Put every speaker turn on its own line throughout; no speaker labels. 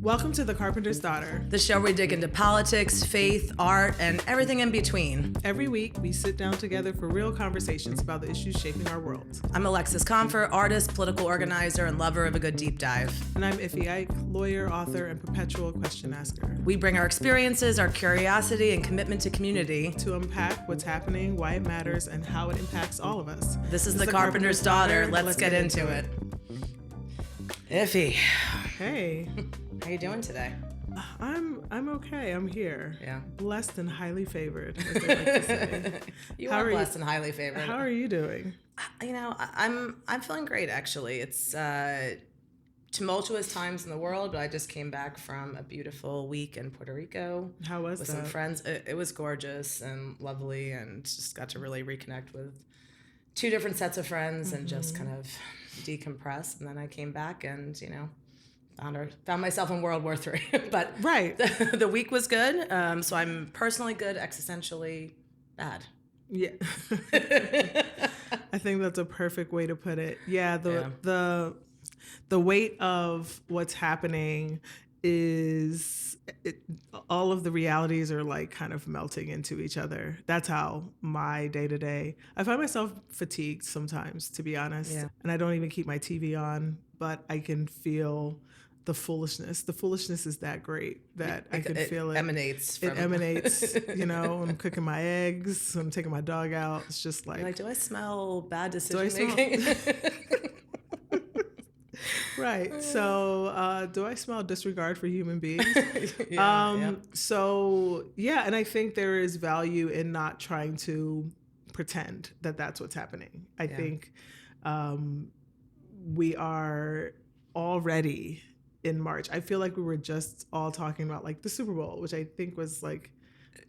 Welcome to The Carpenter's Daughter,
the show where we dig into politics, faith, art, and everything in between.
Every week, we sit down together for real conversations about the issues shaping our world.
I'm Alexis, Confer, artist, political organizer, and lover of a good deep dive.
And I'm Iffy Ike, lawyer, author, and perpetual question asker.
We bring our experiences, our curiosity, and commitment to community
to unpack what's happening, why it matters, and how it impacts all of us.
This is The Carpenter's Daughter. Let's get into it. Iffy.
Hey.
How you doing today?
I'm okay. I'm here.
Yeah.
Blessed and highly favored, as they like to say.
You are blessed and highly favored.
How are you doing?
You know, I'm feeling great actually. It's tumultuous times in the world, but I just came back from a beautiful week in Puerto Rico.
How was
with
that?
Some friends. It was gorgeous and lovely, and just got to really reconnect with two different sets of friends and just kind of decompress. And then I came back and, you know, found myself in World War III. But
right.
The week was good. So I'm personally good, existentially bad.
Yeah. I think that's a perfect way to put it. Yeah, the weight of what's happening is all of the realities are like kind of melting into each other. That's how my day-to-day, I find myself fatigued sometimes, to be honest.
Yeah.
And I don't even keep my TV on, but I can feel the foolishness. The foolishness is that great that I can feel it.
Emanates.
It emanates, you know, I'm cooking my eggs, I'm taking my dog out. It's just like,
do I smell bad decision making?
Right. So do I smell disregard for human beings?
Yeah.
So, yeah. And I think there is value in not trying to pretend that that's what's happening. I think we are already in March. I feel like we were just all talking about like the Super Bowl, which I think was like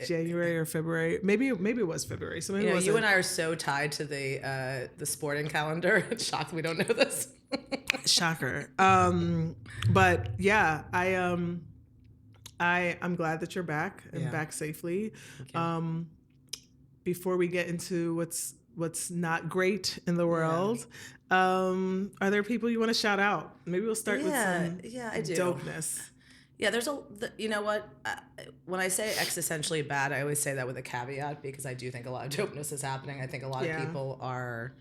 January or February. Maybe it was February. So maybe
you and I are so tied to the sporting calendar. It's shocked we don't know this.
Shocker. But yeah, I'm glad that you're back and back safely. Before we get into what's not great in the world, are there people you want to shout out? Maybe we'll start with some
I do.
dopeness.
Yeah, you know what? When I say existentially bad, I always say that with a caveat because I do think a lot of dopeness is happening. I think a lot of people are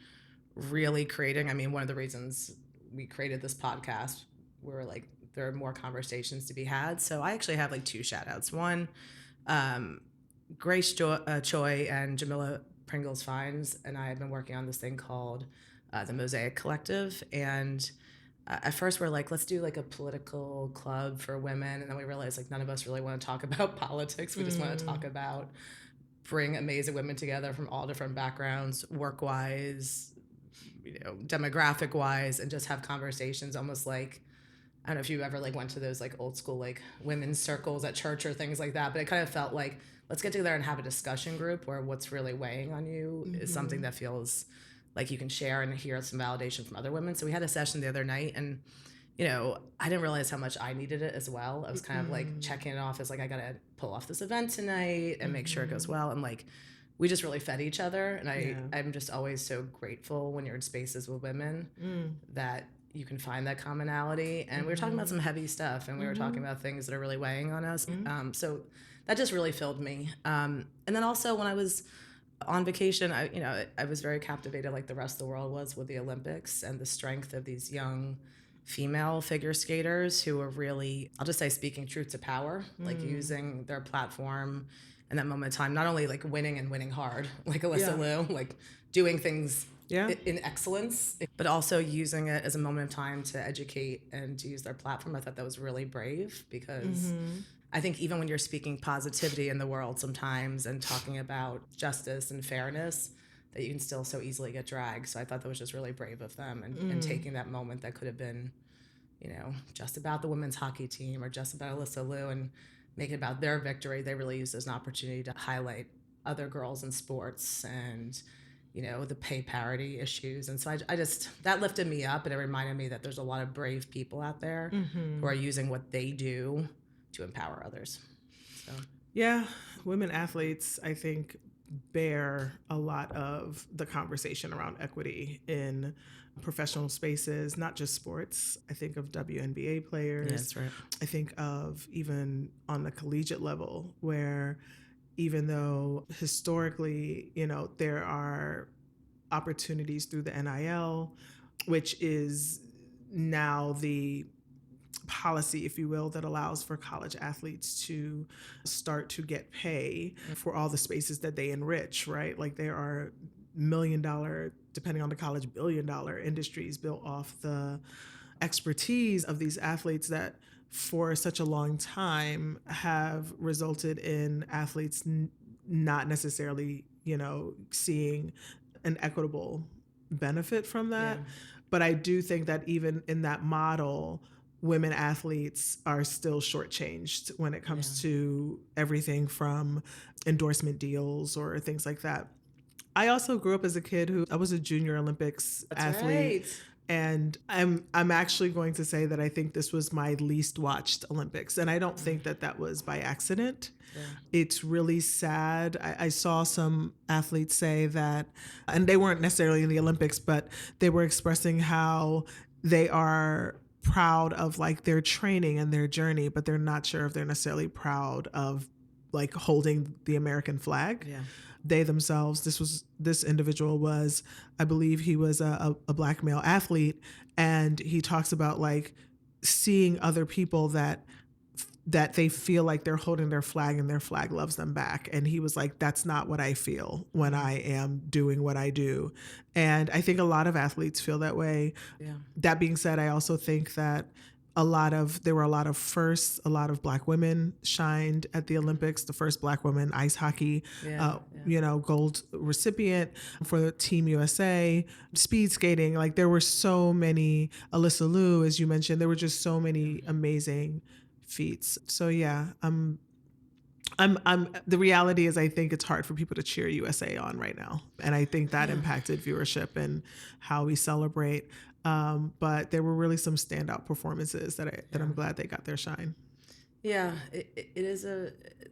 really creating. I mean, one of the reasons we created this podcast, we're like, there are more conversations to be had. So I actually have like two shout outs. One, Grace Choi and Jamila Pringles Fines and I have been working on this thing called the Mosaic Collective. And at first we're like, let's do like a political club for women. And then we realized like none of us really want to talk about politics. We just want to talk about bring amazing women together from all different backgrounds, work-wise, you know, demographic-wise, and just have conversations almost like, I don't know if you ever like went to those like old school like women's circles at church or things like that, but it kind of felt like, let's get together and have a discussion group where what's really weighing on you is something that feels like you can share and hear some validation from other women. So we had a session the other night and, you know, I didn't realize how much I needed it as well. I was kind of like checking it off as like, I got to pull off this event tonight and make sure it goes well. And like, we just really fed each other. And I'm just always so grateful when you're in spaces with women that you can find that commonality. And we were talking about some heavy stuff and we were talking about things that are really weighing on us. So that just really filled me. And then also when I was on vacation, I was very captivated like the rest of the world was with the Olympics and the strength of these young female figure skaters who are really, I'll just say, speaking truth to power, like using their platform in that moment in time, not only like winning and winning hard, like Alyssa Liu, like doing things in excellence, but also using it as a moment of time to educate and to use their platform. I thought that was really brave because I think even when you're speaking positivity in the world sometimes and talking about justice and fairness, that you can still so easily get dragged. So I thought that was just really brave of them and taking that moment that could have been, you know, just about the women's hockey team or just about Alyssa Liu and make it about their victory. They really used it as an opportunity to highlight other girls in sports and, you know, the pay parity issues. And so I just, that lifted me up and it reminded me that there's a lot of brave people out there who are using what they do to empower others. So
yeah, women athletes, I think, bear a lot of the conversation around equity in professional spaces, not just sports. I think of WNBA players.
Yeah, that's right.
I think of even on the collegiate level, where even though historically, there are opportunities through the NIL, which is now the policy, if you will, that allows for college athletes to start to get pay for all the spaces that they enrich, right? Like there are $1 million, depending on the college, $1 billion industries built off the expertise of these athletes that for such a long time have resulted in athletes not necessarily, seeing an equitable benefit from that. Yeah. But I do think that even in that model, women athletes are still shortchanged when it comes to everything from endorsement deals or things like that. I also grew up as a kid I was a junior Olympics athlete. Right. And I'm actually going to say that I think this was my least watched Olympics. And I don't think that was by accident. Yeah. It's really sad. I saw some athletes say that, and they weren't necessarily in the Olympics, but they were expressing how they are proud of like their training and their journey, but they're not sure if they're necessarily proud of like holding the American flag. Yeah. They themselves, this individual was, I believe he was a Black male athlete, and he talks about like seeing other people that they feel like they're holding their flag and their flag loves them back. And he was like, that's not what I feel when I am doing what I do. And I think a lot of athletes feel that way. Yeah. That being said, I also think that there were a lot of firsts. A lot of Black women shined at the Olympics. The first Black woman ice hockey, gold recipient for Team USA. Speed skating, like there were so many. Alyssa Liu, as you mentioned, there were just so many amazing feats. So yeah, I'm. The reality is, I think it's hard for people to cheer USA on right now, and I think that impacted viewership and how we celebrate. But there were really some standout performances that I'm glad they got their shine. Yeah,
it is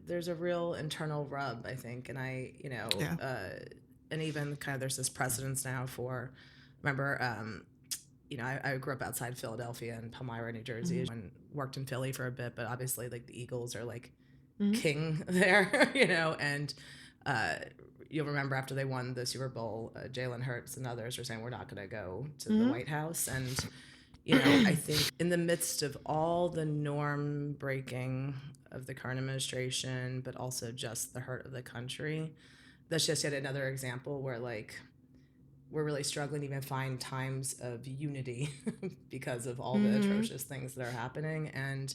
there's a real internal rub, I think, and and even kind of there's this precedence now for, remember, I grew up outside Philadelphia in Palmyra, New Jersey, and worked in Philly for a bit, but obviously like the Eagles are like king there, and you'll remember after they won the Super Bowl, Jalen Hurts and others were saying, we're not going to go to the White House. And, I think in the midst of all the norm breaking of the current administration, but also just the hurt of the country, that's just yet another example where like we're really struggling to even find times of unity because of all the atrocious things that are happening. And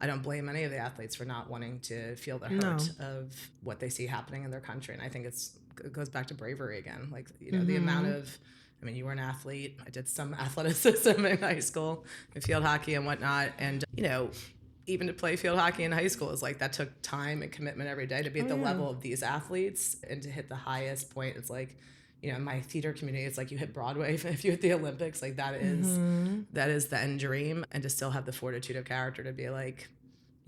I don't blame any of the athletes for not wanting to feel the hurt of what they see happening in their country. And I think it goes back to bravery again. Like, the amount of, you were an athlete. I did some athleticism in high school, in field hockey and whatnot. And, even to play field hockey in high school is like, that took time and commitment every day to be at the level of these athletes and to hit the highest point. It's like, in my theater community, it's like you hit Broadway if you hit the Olympics, like that is the end dream. And to still have the fortitude of character to be like,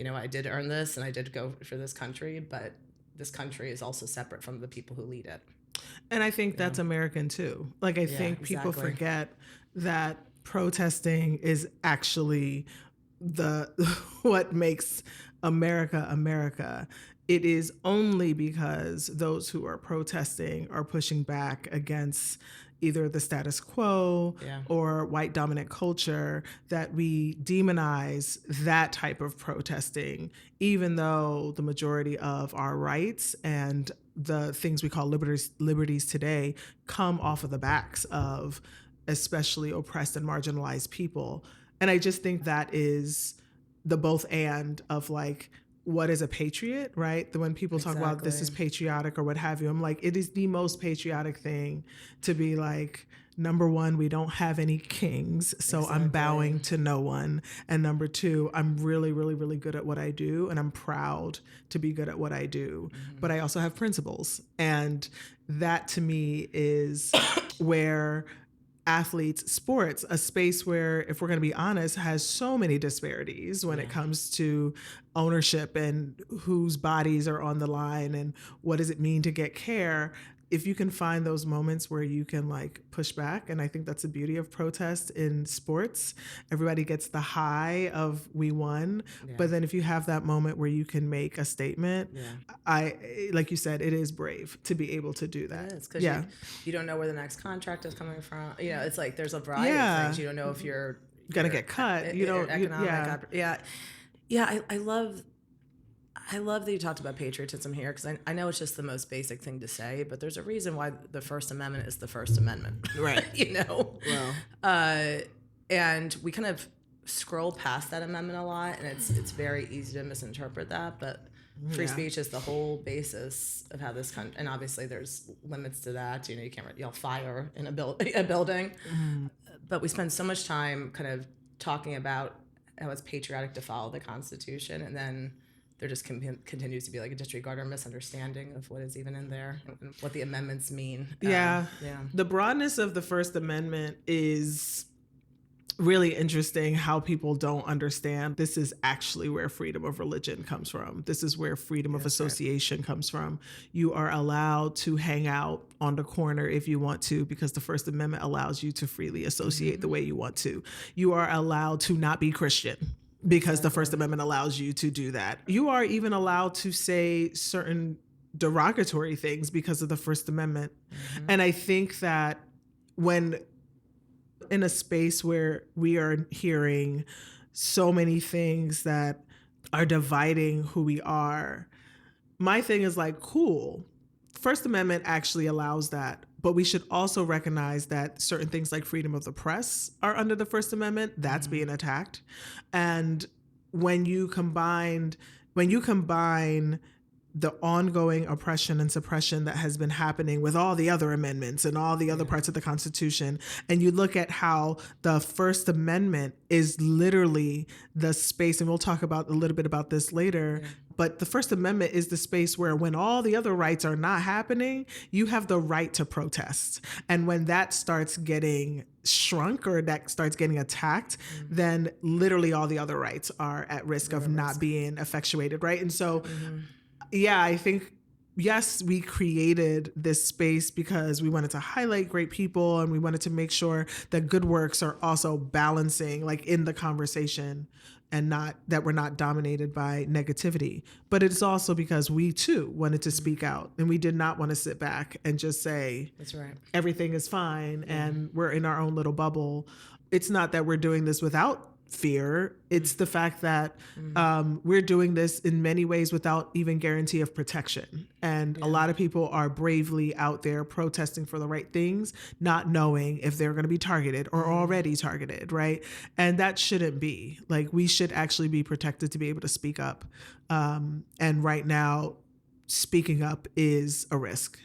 I did earn this and I did go for this country, but this country is also separate from the people who lead it.
And I think that's American too. Like I think people forget that protesting is actually what makes America America. It is only because those who are protesting are pushing back against either the status quo or white dominant culture that we demonize that type of protesting, even though the majority of our rights and the things we call liberties today come off of the backs of especially oppressed and marginalized people. And I just think that is the both and of like, what is a patriot, right? When people talk about this is patriotic or what have you, I'm like, it is the most patriotic thing to be like, number one, we don't have any kings, so I'm bowing to no one. And number two, I'm really, really, really good at what I do, and I'm proud to be good at what I do. But I also have principles. And that to me is where athletes, sports, a space where, if we're going to be honest, has so many disparities when it comes to ownership and whose bodies are on the line and what does it mean to get care. If you can find those moments where you can like push back, and I think that's the beauty of protest in sports. Everybody gets the high of we won, but then if you have that moment where you can make a statement, like you said, it is brave to be able to do that.
It is, because you don't know where the next contract is coming from. You know, it's like there's a variety of things. You don't know if you're
gonna get cut. You don't.
I love that you talked about patriotism here, because I know it's just the most basic thing to say, but there's a reason why the First Amendment is the First Amendment,
right?
You know,
well,
and we kind of scroll past that amendment a lot, and it's very easy to misinterpret that. But free speech is the whole basis of how this country, and obviously there's limits to that. You know, you can't yell fire in a building, but we spend so much time kind of talking about how it's patriotic to follow the Constitution, and then there just continues to be like a disregard or misunderstanding of what is even in there and what the amendments mean.
The broadness of the First Amendment is really interesting, how people don't understand this is actually where freedom of religion comes from. This is where freedom of association comes from. You are allowed to hang out on the corner if you want to, because the First Amendment allows you to freely associate the way you want to. You are allowed to not be Christian, because the First Amendment allows you to do that. You are even allowed to say certain derogatory things because of the First Amendment. And I think that when in a space where we are hearing so many things that are dividing who we are, my thing is like, cool, First Amendment actually allows that. But we should also recognize that certain things like freedom of the press are under the First Amendment. That's being attacked. And when you combine the ongoing oppression and suppression that has been happening with all the other amendments and all the other parts of the Constitution, and you look at how the First Amendment is literally the space, and we'll talk about a little bit about this later, but the First Amendment is the space where when all the other rights are not happening, you have the right to protest. And when that starts getting shrunk or that starts getting attacked, then literally all the other rights are at risk of not being effectuated, right? And so I think, yes, we created this space because we wanted to highlight great people and we wanted to make sure that good works are also balancing, like, in the conversation, and not that we're not dominated by negativity. But it's also because we too wanted to speak out, and we did not want to sit back and just say,
that's right,
everything is fine and we're in our own little bubble. It's not that we're doing this without fear. It's the fact that we're doing this in many ways without even guarantee of protection. And a lot of people are bravely out there protesting for the right things, not knowing if they're going to be targeted or already targeted, right? And that shouldn't be. Like, we should actually be protected to be able to speak up. And right now, speaking up is a risk.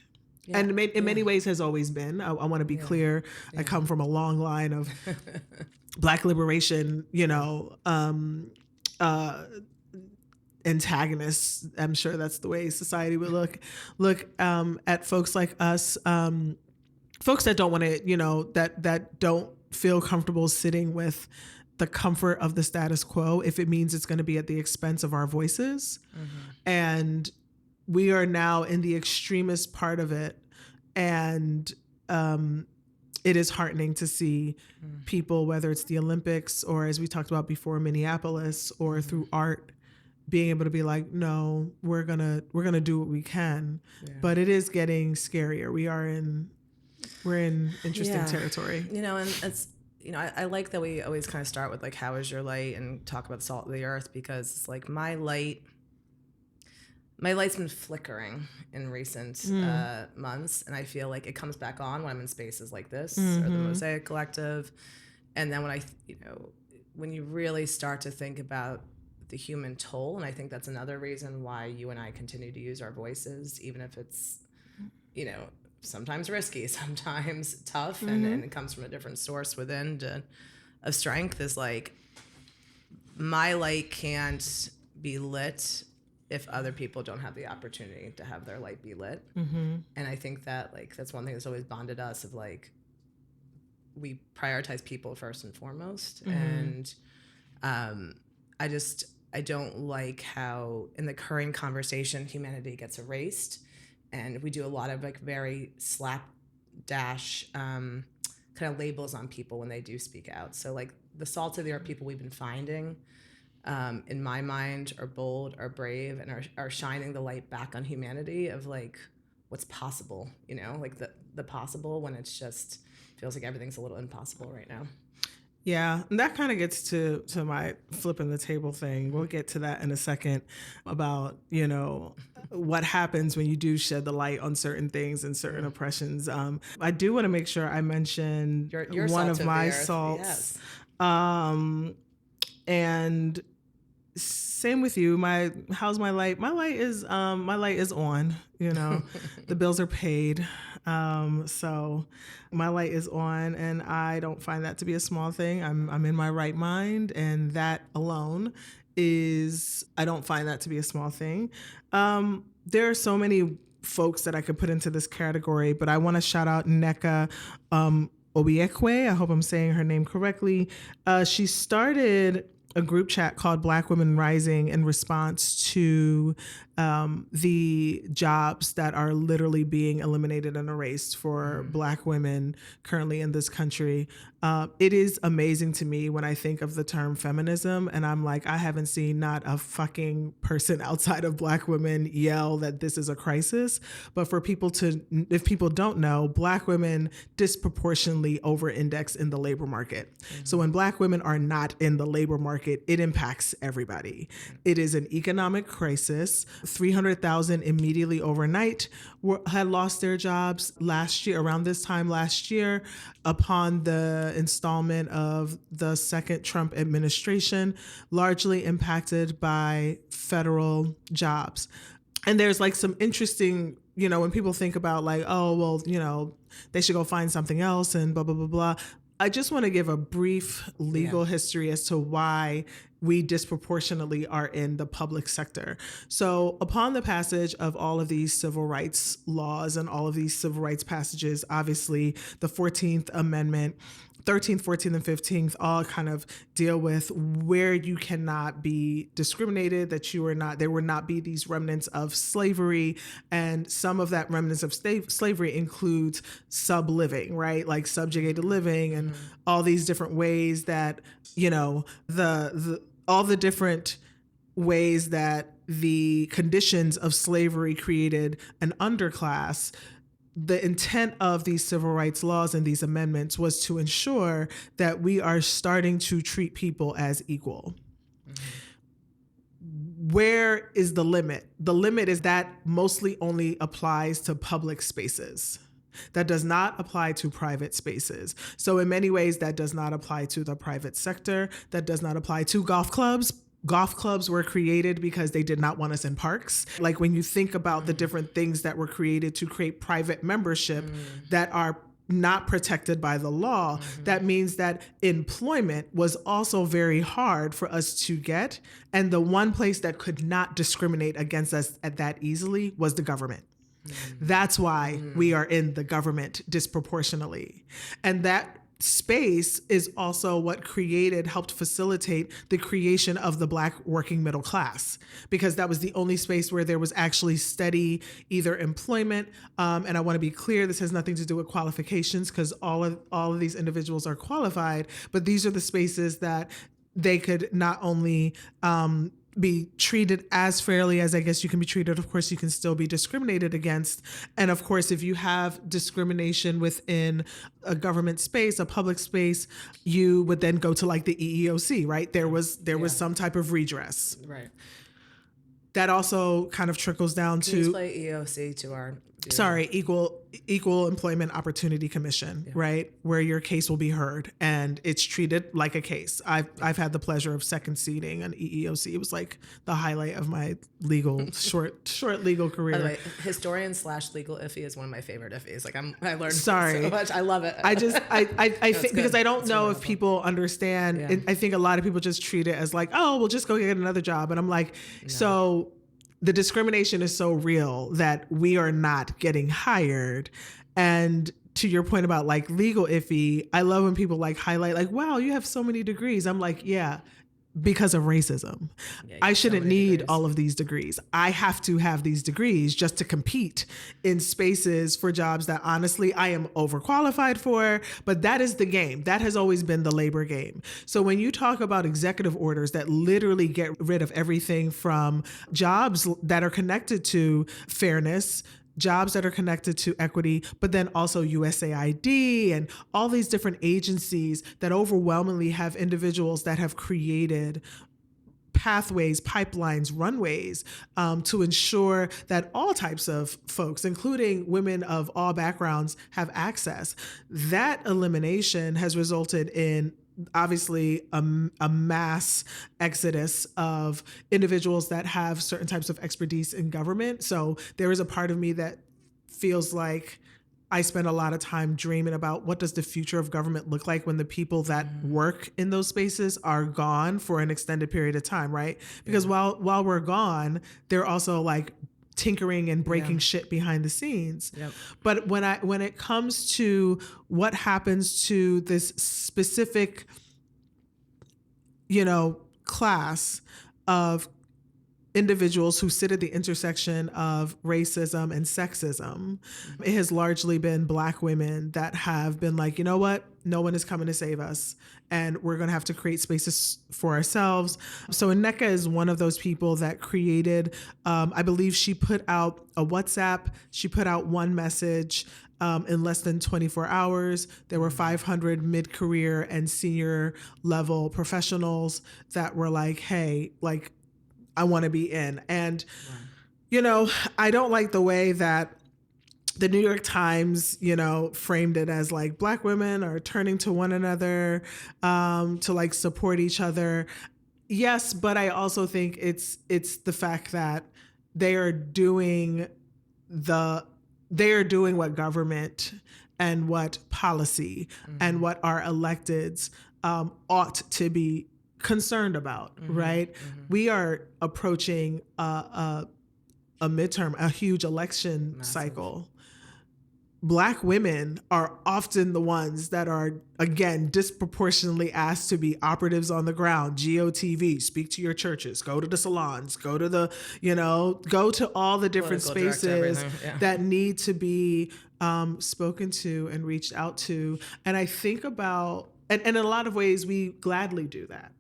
Yeah. And in many ways has always been. I want to be clear. I come from a long line of Black liberation, antagonists. I'm sure that's the way society would look at folks like us, folks that don't want to, that don't feel comfortable sitting with the comfort of the status quo if it means it's going to be at the expense of our voices. And we are now in the extremist part of it. And it is heartening to see people, whether it's the Olympics or, as we talked about before, Minneapolis, or through art, being able to be like, no, we're gonna do what we can. But it is getting scarier. We're in interesting territory.
And it's, I like that we always kind of start with like, how is your light, and talk about the salt of the earth, because it's like my light's been flickering in recent months, and I feel like it comes back on when I'm in spaces like this or the Mosaic Collective. And then when you really start to think about the human toll, and I think that's another reason why you and I continue to use our voices, even if it's, sometimes risky, sometimes tough, and it comes from a different source within of strength, is like, my light can't be lit if other people don't have the opportunity to have their light be lit. And I think that, like, that's one thing that's always bonded us, of like, we prioritize people first and foremost. And I don't like how in the current conversation humanity gets erased, and we do a lot of like very slapdash kind of labels on people when they do speak out. So like the salt of the earth people we've been finding, in my mind, are bold, are brave, and are shining the light back on humanity of like what's possible, you know, like the possible when it's just feels like everything's a little impossible right now.
Yeah, and that kind of gets to my flipping the table thing. We'll get to that in a second about, you know, what happens when you do shed the light on certain things and certain oppressions. I do want to make sure I mention
your
one of my
salts.
Yes. And same with you. How's my light? My light is on, you know. The bills are paid. So my light is on, and I don't find that to be a small thing. I'm in my right mind, and that alone I don't find that to be a small thing. There are so many folks that I could put into this category, but I want to shout out Nneka Obiekwe. I hope I'm saying her name correctly. She started a group chat called Black Women Rising in response to the jobs that are literally being eliminated and erased for Black women currently in this country. It is amazing to me when I think of the term feminism, and I'm like, I haven't seen not a fucking person outside of Black women yell that this is a crisis. But for people if people don't know, Black women disproportionately over-index in the labor market. So when Black women are not in the labor market, it impacts everybody. It is an economic crisis. 300,000 immediately overnight had lost their jobs last year, around this time last year, upon the installment of the second Trump administration, largely impacted by federal jobs. And there's like some interesting, you know, when people think about like, oh, well, you know, they should go find something else and blah, blah, blah, blah. I just want to give a brief legal history as to why we disproportionately are in the public sector. So upon the passage of all of these civil rights laws and all of these civil rights passages, obviously the 14th Amendment, 13th, 14th, and 15th all kind of deal with where you cannot be discriminated, that there will not be these remnants of slavery. And some of that remnants of slavery includes subliving, right? Like subjugated living and all these different ways that, you know, all the different ways that the conditions of slavery created an underclass. The intent of these civil rights laws and these amendments was to ensure that we are starting to treat people as equal. Where is the limit? The limit is that mostly only applies to public spaces. That does not apply to private spaces. So in many ways, that does not apply to the private sector. That does not apply to golf clubs. Golf clubs were created because they did not want us in parks. Like when you think about the different things that were created to create private membership that are not protected by the law, that means that employment was also very hard for us to get. And the one place that could not discriminate against us at that easily was the government. That's why we are in the government disproportionately. And that space is also what helped facilitate the creation of the Black working middle class, because that was the only space where there was actually steady either employment. And I want to be clear, this has nothing to do with qualifications, because all of these individuals are qualified, but these are the spaces that they could not only be treated as fairly as I guess you can be treated. Of course, you can still be discriminated against. And of course, if you have discrimination within a government space, a public space, you would then go to like the EEOC, right? There was some type of redress.
Right.
That also kind of trickles down to
display EEOC to our
Equal Employment Opportunity Commission, right? Where your case will be heard and it's treated like a case. I've had the pleasure of second seating an EEOC. It was like the highlight of my short legal career.
By the way, historian / legal iffy is one of my favorite iffies. Like I learned so much. I love it.
I think because I don't know if people understand.
Yeah.
I think a lot of people just treat it as like, oh, we'll just go get another job. And I'm like, no. So the discrimination is so real that we are not getting hired. And to your point about like legal iffy, I love when people like highlight like, wow, you have so many degrees. I'm like, yeah, because of racism. I shouldn't need all of these degrees. I have to have these degrees just to compete in spaces for jobs that honestly I am overqualified for, but that is the game. That has always been the labor game. So when you talk about executive orders that literally get rid of everything from jobs that are connected to fairness, jobs that are connected to equity, but then also USAID and all these different agencies that overwhelmingly have individuals that have created pathways, pipelines, runways to ensure that all types of folks, including women of all backgrounds, have access. That elimination has resulted in obviously a mass exodus of individuals that have certain types of expertise in government. So there is a part of me that feels like I spend a lot of time dreaming about what does the future of government look like when the people that work in those spaces are gone for an extended period of time, right? Because while we're gone, they're also like tinkering and breaking shit behind the scenes. Yep. But when it comes to what happens to this specific, class of individuals who sit at the intersection of racism and sexism, it has largely been Black women that have been like, you know what? No one is coming to save us. And we're going to have to create spaces for ourselves. So Nneka is one of those people that created, I believe she put out a WhatsApp. She put out one message in less than 24 hours. There were 500 mid-career and senior level professionals that were like, hey, like, I want to be in. And, I don't like the way that the New York Times, framed it as like Black women are turning to one another to like support each other. Yes, but I also think it's the fact that they are doing what government and what policy and what our electeds ought to be concerned about, right? We are approaching a midterm, a huge election cycle. Black women are often the ones that are, again, disproportionately asked to be operatives on the ground, GOTV, speak to your churches, go to the salons, go to the, go to all the different spaces that need to be spoken to and reached out to. And I think about, and in a lot of ways, we gladly do that.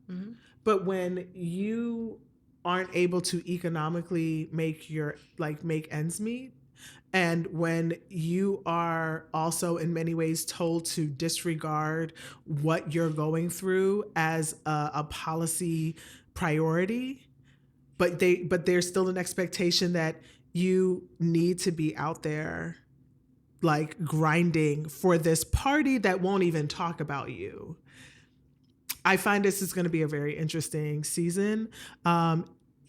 But when you aren't able to economically make ends meet, and when you are also in many ways told to disregard what you're going through as a policy priority, but there's still an expectation that you need to be out there like grinding for this party that won't even talk about you. I find this is going to be a very interesting season.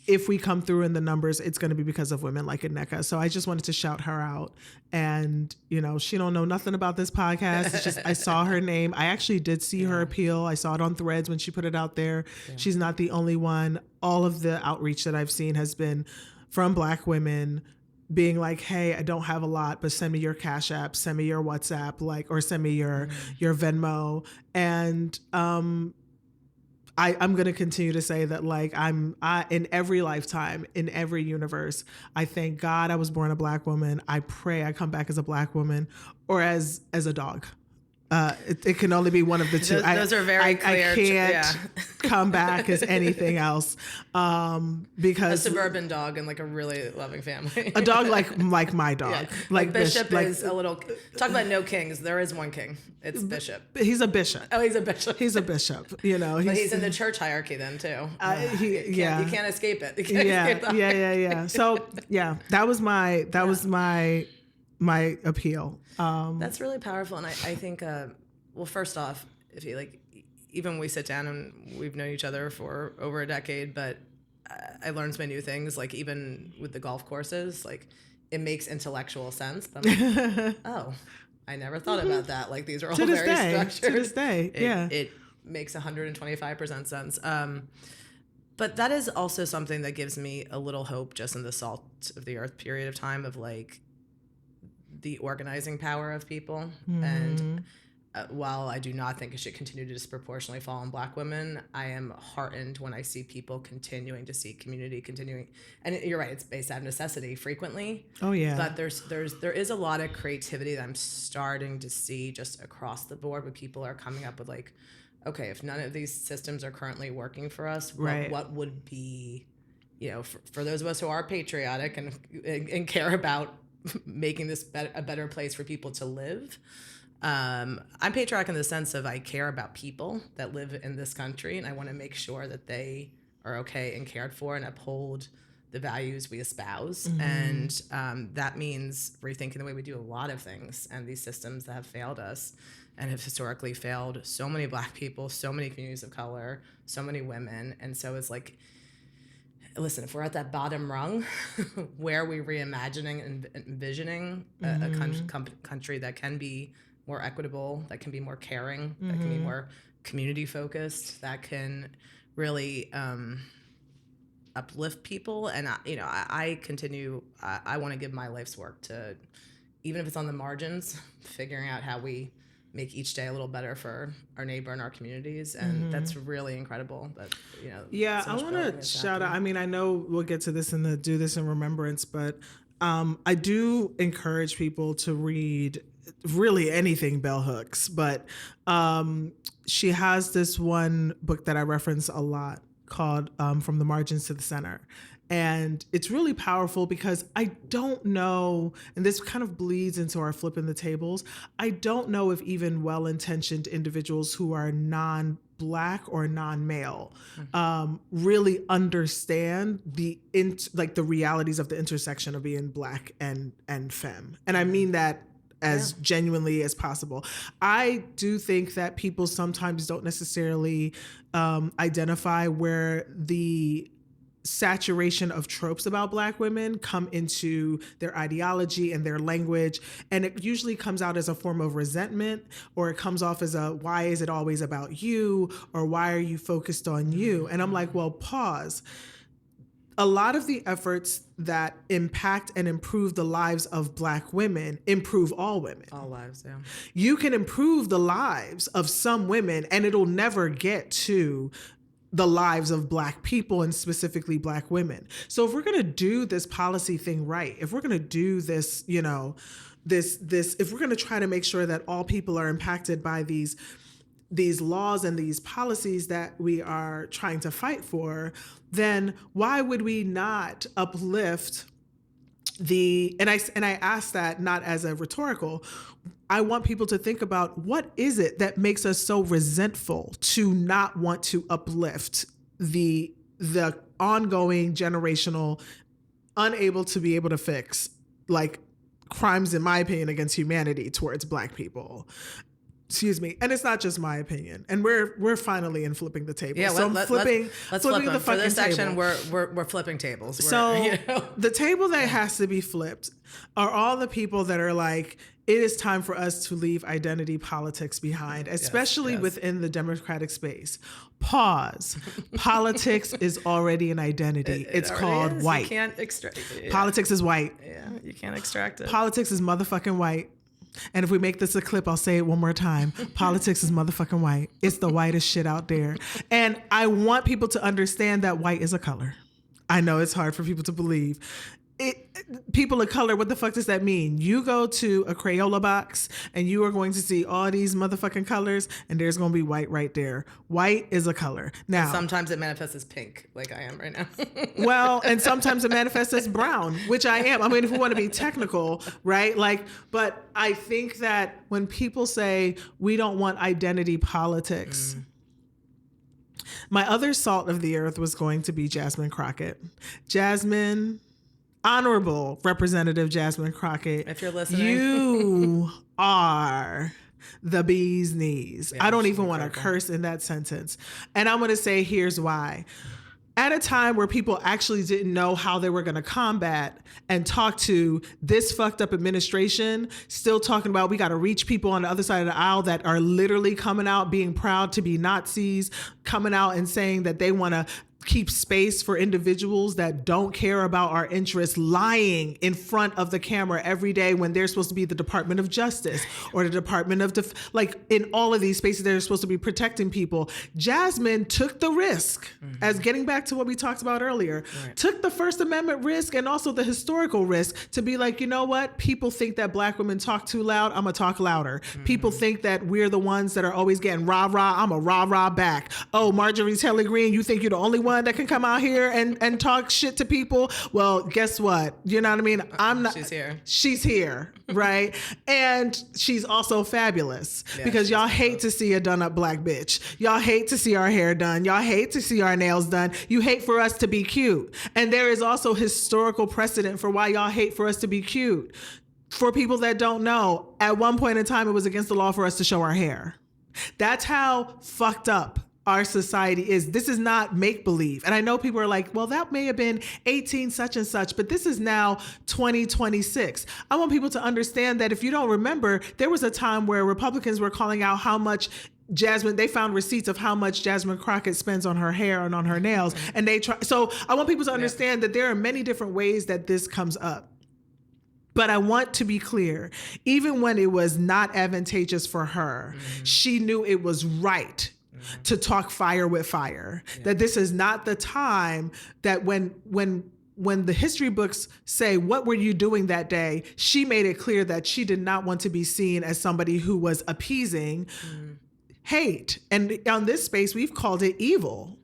If we come through in the numbers, it's going to be because of women like Nneka. So I just wanted to shout her out. And, she don't know nothing about this podcast. It's just, I saw her name. I actually did see her appeal. I saw it on Threads when she put it out there. Yeah. She's not the only one. All of the outreach that I've seen has been from Black women being like, hey, I don't have a lot, but send me your Cash App, send me your WhatsApp, or send me your Venmo. And, I'm going to continue to say that in every lifetime, in every universe, I thank God I was born a Black woman. I pray I come back as a Black woman or as a dog. It can only be one of the two.
Those are very clear.
I can't come back as anything else because
a suburban dog and like a really loving family.
A dog like my dog. Yeah.
Like Bishop is a little. Talk about no kings. There is one king. It's Bishop.
He's a bishop.
Oh, he's a bishop.
He's a bishop. But
he's in the church hierarchy then too. You can't escape it.
Yeah. So that was my appeal.
That's really powerful. And I think, well, first off, if you even when we sit down and we've known each other for over a decade, but I learned so many new things, like even with the golf courses, like it makes intellectual sense. But I'm like, oh, I never thought about that. Like these are all very structured.
To this day,
it makes 125% sense. But that is also something that gives me a little hope just in the salt of the earth period of time of like, the organizing power of people. And while I do not think it should continue to disproportionately fall on Black women, I am heartened when I see people continuing to seek community, and you're right, it's based out of necessity frequently.
Oh yeah.
But there is a lot of creativity that I'm starting to see just across the board, where people are coming up with like, okay, if none of these systems are currently working for us, what would be, for those of us who are patriotic and care about making this a better place for people to live. I'm patriotic in the sense of I care about people that live in this country, and I want to make sure that they are okay and cared for and uphold the values we espouse. And that means rethinking the way we do a lot of things, and these systems that have failed us and have historically failed so many Black people, so many communities of color, so many women. And so it's like, listen, if we're at that bottom rung, where are we reimagining and envisioning a country that can be more equitable, that can be more caring, that can be more community focused, that can really uplift people? And I want to give my life's work to, even if it's on the margins, figuring out how we make each day a little better for our neighbor and our communities. And that's really incredible that,
yeah,
so
I want to shout out, I mean, I know we'll get to this in the Do This in Remembrance, but I do encourage people to read really anything Bell Hooks, but she has this one book that I reference a lot called From the Margins to the Center. And it's really powerful because I don't know, and this kind of bleeds into our flipping the tables, I don't know if even well-intentioned individuals who are non-Black or non-male really understand the realities of the intersection of being Black and femme. And I mean that as genuinely as possible. I do think that people sometimes don't necessarily identify where the saturation of tropes about Black women come into their ideology and their language. And it usually comes out as a form of resentment, or it comes off as why is it always about you? Or why are you focused on you? And I'm like, well, pause. A lot of the efforts that impact and improve the lives of Black women improve all women.
All lives, yeah.
You can improve the lives of some women and it'll never get to the lives of Black people, and specifically Black women. So if we're going to do this policy thing right, if we're going to do this, if we're going to try to make sure that all people are impacted by these laws and these policies that we are trying to fight for, then why would we not uplift and I ask that not as a rhetorical, I want people to think about what is it that makes us so resentful to not want to uplift the ongoing generational, unable to be able to fix, like, crimes, in my opinion, against humanity towards Black people. Excuse me. And it's not just my opinion. And we're finally in flipping the table.
Yeah,
so
let's flip the fucking for this section, we're flipping tables.
The table that has to be flipped are all the people that are like, it is time for us to leave identity politics behind, especially within the Democratic space. Pause. Politics is already an identity. It's called white.
You can't extract it.
Politics is white.
Yeah, you can't extract it.
Politics is motherfucking white. And if we make this a clip, I'll say it one more time. Politics is motherfucking white. It's the whitest shit out there. And I want people to understand that white is a color. I know it's hard for people to believe. People of color, what the fuck does that mean? You go to a Crayola box and you are going to see all these motherfucking colors, and there's going to be white right there. White is a color. Now,
and sometimes it manifests as pink, like I am right now.
Well, and sometimes it manifests as brown, which I am. I mean, if we want to be technical, right? But I think that when people say we don't want identity politics, my other salt of the earth was going to be Jasmine Crockett. Honorable Representative Jasmine Crockett.
If you're listening.
You are the bee's knees. Yeah, I don't even want to curse in that sentence. And I'm going to say, here's why. At a time where people actually didn't know how they were going to combat and talk to this fucked up administration, still talking about we got to reach people on the other side of the aisle that are literally coming out being proud to be Nazis, coming out and saying that they want to keep space for individuals that don't care about our interests lying in front of the camera every day when they're supposed to be the Department of Justice or the Department of like in all of these spaces they're supposed to be protecting people. Jasmine took the risk, as getting back to what we talked about earlier, took the First Amendment risk and also the historical risk to be like, you know what? People think that Black women talk too loud. I'm gonna talk louder. People think that we're the ones that are always getting rah-rah. I'm a rah-rah back. Oh, Marjorie Taylor Greene, you think you're the only one that can come out here and talk shit to people? Well, guess what? You know what I mean? I'm not. She's here, right? And she's also fabulous because y'all hate to see a done up Black bitch. Y'all hate to see our hair done. Y'all hate to see our nails done. You hate for us to be cute. And there is also historical precedent for why y'all hate for us to be cute. For people that don't know, at one point in time, it was against the law for us to show our hair. That's how fucked up our society is. This is not make-believe. And I know people are like, well, that may have been 18 such and such, but this is now 2026. I want people to understand that if you don't remember, there was a time where Republicans were calling out how much they found receipts of how much Jasmine Crockett spends on her hair and on her nails. And so I want people to understand that there are many different ways that this comes up. But I want to be clear, even when it was not advantageous for her, she knew it was right to talk fire with fire. That this is not the time that when the history books say, what were you doing that day? She made it clear that she did not want to be seen as somebody who was appeasing hate. And on this space, we've called it evil.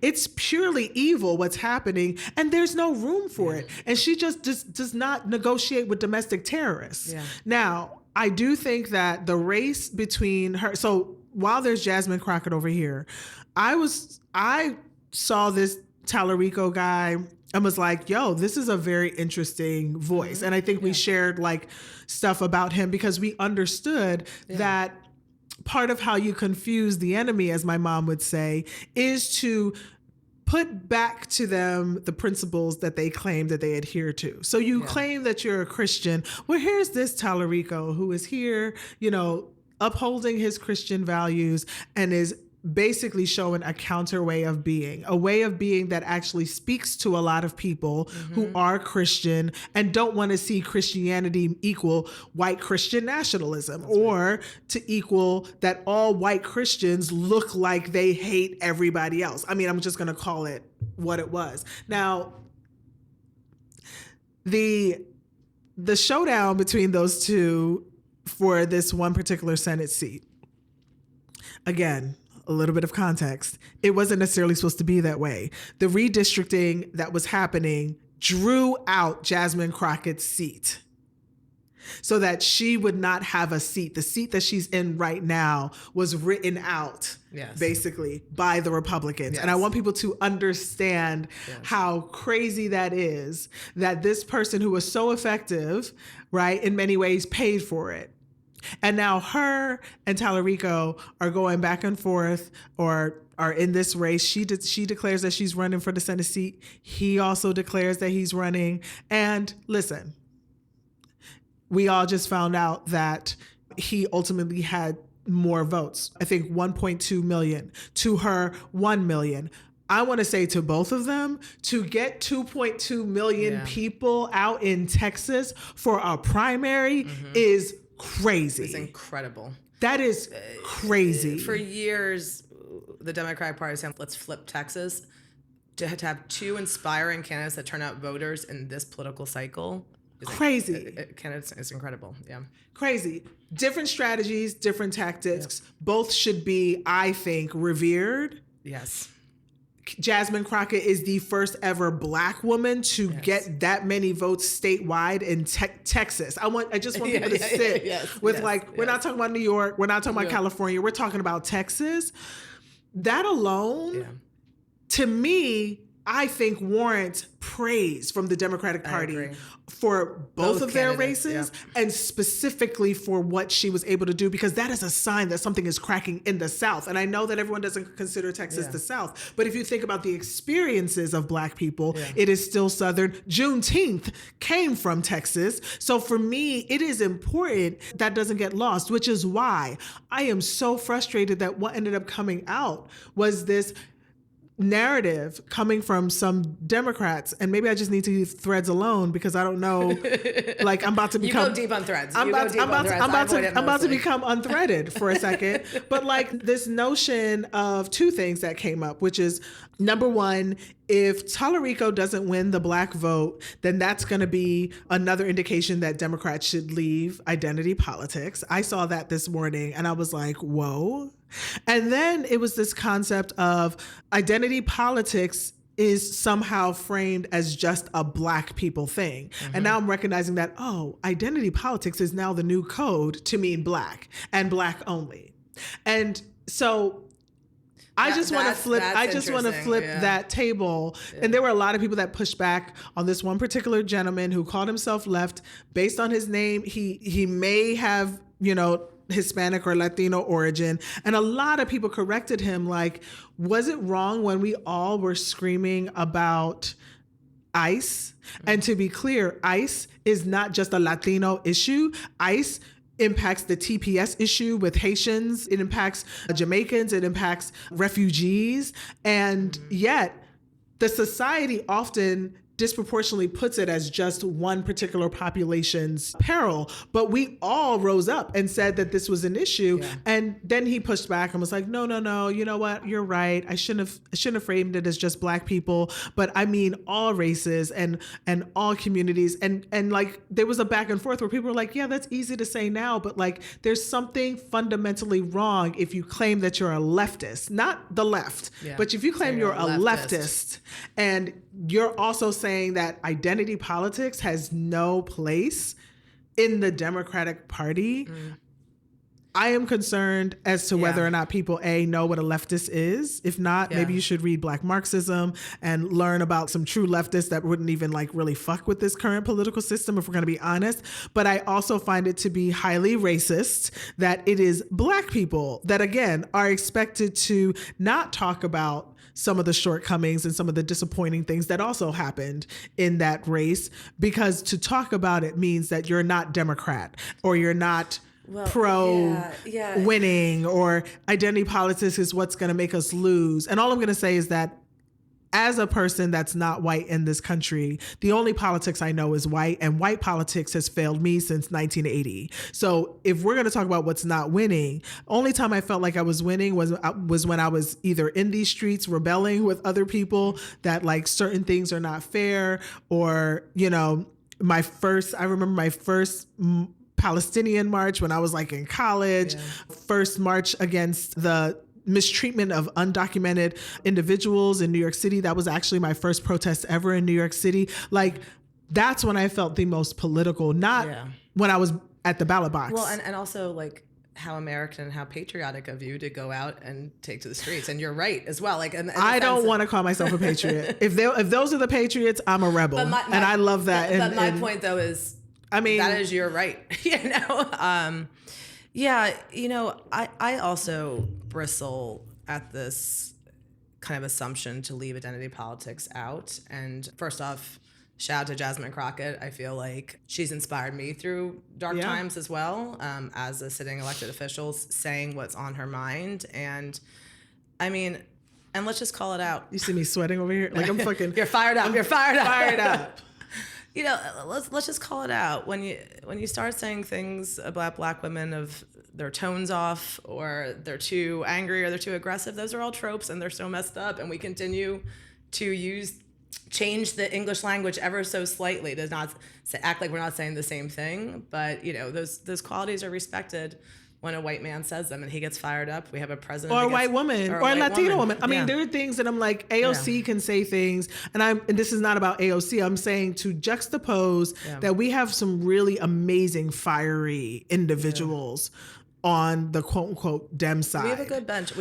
It's purely evil what's happening, and there's no room for it. And she just does not negotiate with domestic terrorists. Now, I do think that the race between her, so while there's Jasmine Crockett over here, I saw this Tallarico guy and was like, yo, this is a very interesting voice. And I think we shared like stuff about him because we understood that part of how you confuse the enemy, as my mom would say, is to put back to them the principles that they claim that they adhere to. So you claim that you're a Christian. Well, here's this Tallarico who is here, upholding his Christian values and is basically showing a counter way of being, a way of being that actually speaks to a lot of people who are Christian and don't want to see Christianity equal white Christian nationalism or to equal that all white Christians look like they hate everybody else. I mean, I'm just going to call it what it was. Now, the showdown between those two for this one particular Senate seat, again, a little bit of context. It wasn't necessarily supposed to be that way. The redistricting that was happening drew out Jasmine Crockett's seat so that she would not have a seat. The seat that she's in right now was written out basically by the Republicans. And I want people to understand how crazy that is, that this person who was so effective, right, in many ways paid for it. And now her and Tallarico are going back and forth or are in this race. She declares that she's running for the Senate seat. He also declares that he's running. And listen, we all just found out that he ultimately had more votes. I think 1.2 million to her 1 million. I want to say to both of them, to get 2.2 million people out in Texas for a primary is crazy.
It's incredible.
That is crazy.
For years, the Democratic Party said, let's flip Texas. To have two inspiring candidates that turn out voters in this political cycle is
crazy.
Candidates is incredible. Yeah.
Crazy. Different strategies, different tactics. Both should be, I think, revered.
Yes.
Jasmine Crockett is the first ever Black woman to get that many votes statewide in Texas. I just want people to sit with we're not talking about New York, we're not talking about California, we're talking about Texas. That alone, to me, I think warrants praise from the Democratic Party for both of their races and specifically for what she was able to do, because that is a sign that something is cracking in the South. And I know that everyone doesn't consider Texas the South, but if you think about the experiences of Black people, it is still Southern. Juneteenth came from Texas. So for me, it is important that doesn't get lost, which is why I am so frustrated that what ended up coming out was this narrative coming from some Democrats, and maybe I just need to leave Threads alone because I don't know. Like I'm about to become.
You go deep on Threads.
I'm about to become unthreaded for a second. But like this notion of two things that came up, which is number one, if Tallarico doesn't win the Black vote, then that's going to be another indication that Democrats should leave identity politics. I saw that this morning and I was like, whoa. And then it was this concept of identity politics is somehow framed as just a Black people thing. Mm-hmm. And now I'm recognizing that, identity politics is now the new code to mean Black and Black only. And so I just want to flip that table. Yeah. And there were a lot of people that pushed back on this one particular gentleman who called himself left based on his name. He may have, Hispanic or Latino origin. And a lot of people corrected him. Like, was it wrong when we all were screaming about ICE? Mm-hmm. And to be clear, ICE is not just a Latino issue. ICE impacts the TPS issue with Haitians. It impacts Jamaicans. It impacts refugees. And yet the society often disproportionately puts it as just one particular population's peril. But we all rose up and said that this was an issue. Yeah. And then he pushed back and was like, no, you know what? You're right. I shouldn't have framed it as just Black people, but I mean all races and all communities. And like there was a back and forth where people were like, yeah, that's easy to say now, but like there's something fundamentally wrong if you claim that you're a leftist, not the left, but if you claim you're a leftist and you're also saying that identity politics has no place in the Democratic Party. I am concerned as to whether or not people, know what a leftist is. If not, maybe you should read Black Marxism and learn about some true leftists that wouldn't even like really fuck with this current political system, if we're going to be honest. But I also find it to be highly racist that it is Black people that, again, are expected to not talk about some of the shortcomings and some of the disappointing things that also happened in that race, because to talk about it means that you're not Democrat or you're not winning, or identity politics is what's going to make us lose. And all I'm going to say is that as a person that's not white in this country, the only politics I know is white, and white politics has failed me since 1980. So if we're going to talk about what's not winning, only time I felt like I was winning was when I was either in these streets rebelling with other people that like certain things are not fair, or, I remember my first Palestinian march when I was like in college, first march against the mistreatment of undocumented individuals in New York City. That was actually my first protest ever in New York City. Like, that's when I felt the most political, not when I was at the ballot box.
Well, and also like how American and how patriotic of you to go out and take to the streets. And you're right as well. Like, and
I don't want to call myself a patriot. If those are the patriots, I'm a rebel. And I love that.
But my point though is, that is your right. I also bristle at this kind of assumption to leave identity politics out. And first off, shout out to Jasmine Crockett. I feel like she's inspired me through dark times as well, as a sitting elected official, saying what's on her mind. And and let's just call it out.
You see me sweating over here? Like I'm fucking...
You're fired up. You're fired up.
Fired up.
Let's just call it out. When you start saying things about Black women of their tones off, or they're too angry, or they're too aggressive, those are all tropes and they're so messed up, and we continue to change the English language ever so slightly to not act like we're not saying the same thing. But those qualities are respected when a white man says them and he gets fired up. We have a president,
or a white woman, or a Latino woman. I mean, there are things that I'm like, AOC can say things, and this is not about AOC. I'm saying to juxtapose that we have some really amazing, fiery individuals on the quote unquote Dem side.
We have a good bench.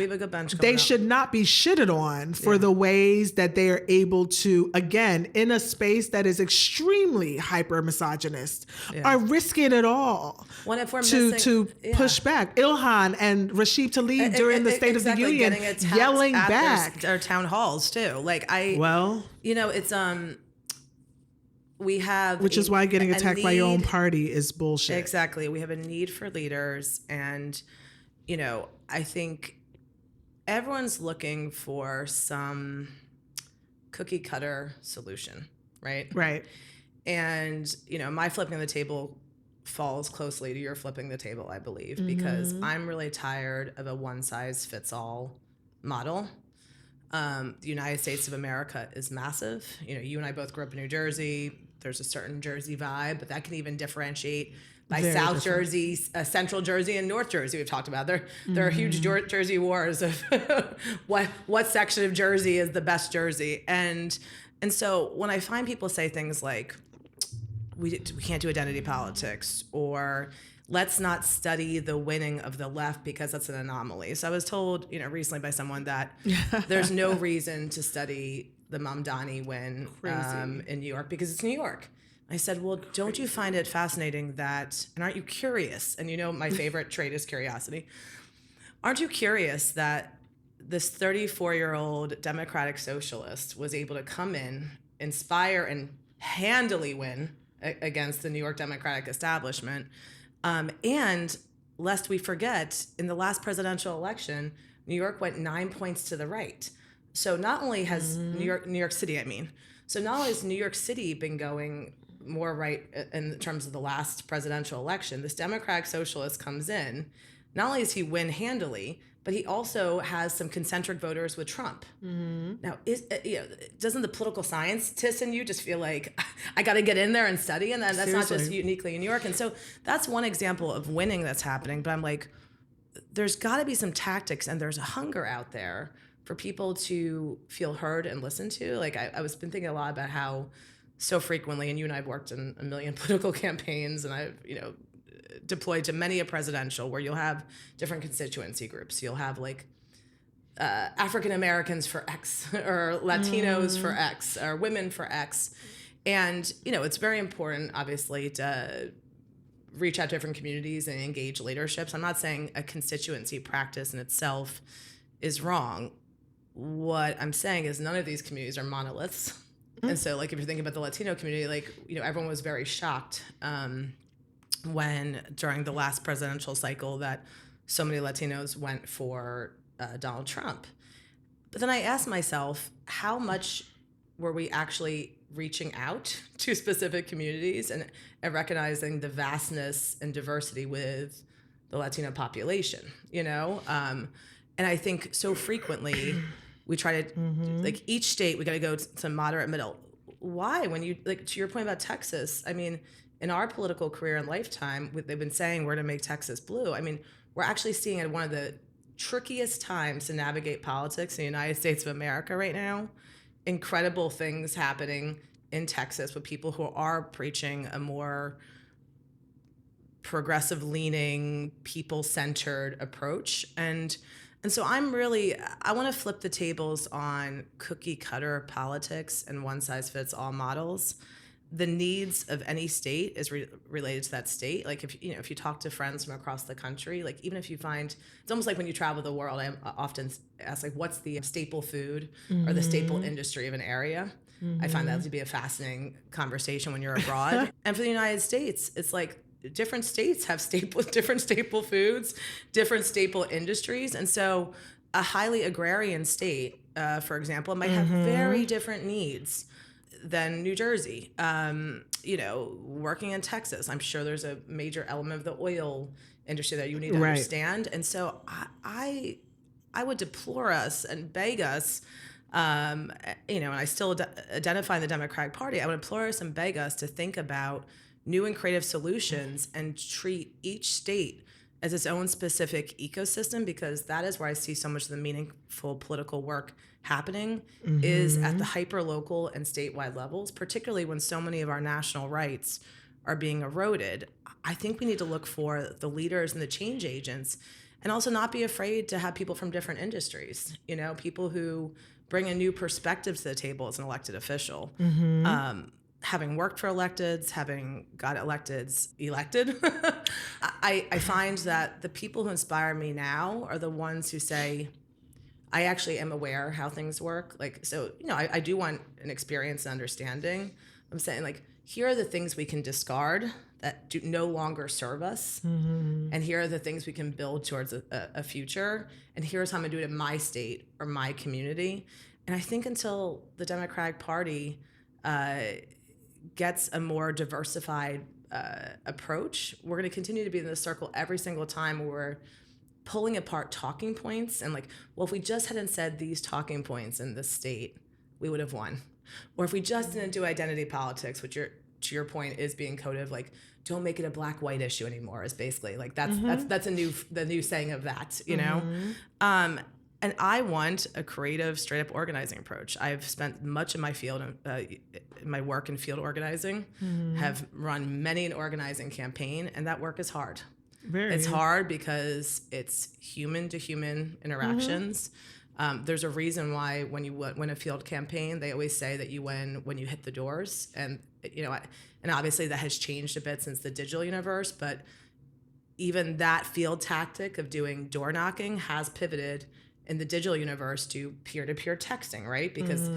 They should not be shitted on for the ways that they are able to, again, in a space that is extremely hyper misogynist, are risking it all to push back. Ilhan and Rashid Tlaib during the State of the Union yelling back.
Their town halls too. It's we have,
which is why getting attacked by your own party is bullshit.
Exactly. We have a need for leaders, and I think everyone's looking for some cookie cutter solution, right?
Right.
And, my flipping the table falls closely to your flipping the table, I believe, because I'm really tired of a one-size-fits-all model. The United States of America is massive. You and I both grew up in New Jersey. There's a certain Jersey vibe, but that can even differentiate by
Very
South
different.
Jersey, Central Jersey, and North Jersey. We've talked about there are huge Jersey wars of what section of Jersey is the best Jersey, and so when I find people say things like we can't do identity politics, or let's not study the winning of the left because that's an anomaly. So I was told, recently by someone that there's no reason to study the Mamdani win in New York because it's New York. I said, well, don't you find it fascinating that, and aren't you curious? And my favorite trait is curiosity. Aren't you curious that this 34-year-old democratic socialist was able to come in, inspire, and handily win against the New York Democratic establishment? And lest we forget, in the last presidential election, New York went 9 points to the right. So not only has New York City, so not only has New York City been going more right in terms of the last presidential election, this Democratic socialist comes in, not only does he win handily, but he also has some concentric voters with Trump. Now, doesn't the political scientist in you just feel like, I got to get in there and study? And that's Seriously. Not just uniquely in New York. And so that's one example of winning that's happening. But I'm like, there's got to be some tactics, and there's a hunger out there for people to feel heard and listened to. Like I was been thinking a lot about how so frequently, and you and I have worked in a million political campaigns, and I've, deployed to many a presidential, where you'll have different constituency groups. You'll have like African Americans for X, or Latinos for X, or women for X. And, it's very important, obviously, to reach out to different communities and engage leaderships. I'm not saying a constituency practice in itself is wrong. What I'm saying is none of these communities are monoliths. And so, like, if you're thinking about the Latino community, like, everyone was very shocked when, during the last presidential cycle, that so many Latinos went for Donald Trump. But then I asked myself, how much were we actually reaching out to specific communities and recognizing the vastness and diversity with the Latino population, And I think so frequently we try to, like, each state, we got to go to moderate middle. Why? When you, like, to your point about Texas, in our political career and lifetime, they've been saying we're going to make Texas blue. We're actually seeing at one of the trickiest times to navigate politics in the United States of America right now. Incredible things happening in Texas with people who are preaching a more progressive-leaning, people-centered approach. And so I want to flip the tables on cookie-cutter politics and one-size-fits-all models. The needs of any state is related to that state. Like, if you talk to friends from across the country, like, even if you find, it's almost like when you travel the world, I often ask, like, what's the staple food or the staple industry of an area? I find that to be a fascinating conversation when you're abroad. And for the United States, it's like different states have different staple foods, different staple industries. And so a highly agrarian state, for example, might have very different needs than New Jersey. Working in Texas, I'm sure there's a major element of the oil industry that you need to understand. And so I would deplore us and beg us, and I still identify in the Democratic Party, I would implore us and beg us to think about new and creative solutions and treat each state as its own specific ecosystem, because that is where I see so much of the meaningful political work happening is at the hyper-local and statewide levels, particularly when so many of our national rights are being eroded. I think we need to look for the leaders and the change agents, and also not be afraid to have people from different industries, people who bring a new perspective to the table as an elected official. Having worked for electeds, having got elected, I find that the people who inspire me now are the ones who say, I actually am aware how things work. Like, so, I do want an experience and understanding, I'm saying, like, here are the things we can discard that do no longer serve us. And here are the things we can build towards a future. And here's how I'm going to do it in my state or my community. And I think until the Democratic Party gets a more diversified approach, we're going to continue to be in this circle every single time where we're pulling apart talking points and like, well, if we just hadn't said these talking points in this state, we would have won. Or if we just didn't do identity politics, which to your point is being coded, like, don't make it a black-white issue anymore, is basically like that's the new saying of that, you know? And I want a creative, straight-up organizing approach. I've spent much of my field, my work in field organizing, have run many an organizing campaign, and that work is hard. It's hard because it's human-to-human interactions. There's a reason why when you win a field campaign, they always say that you win when you hit the doors. And, you know, and obviously that has changed a bit since the digital universe, but even that field tactic of doing door knocking has pivoted in the digital universe to peer-to-peer texting, right? Because,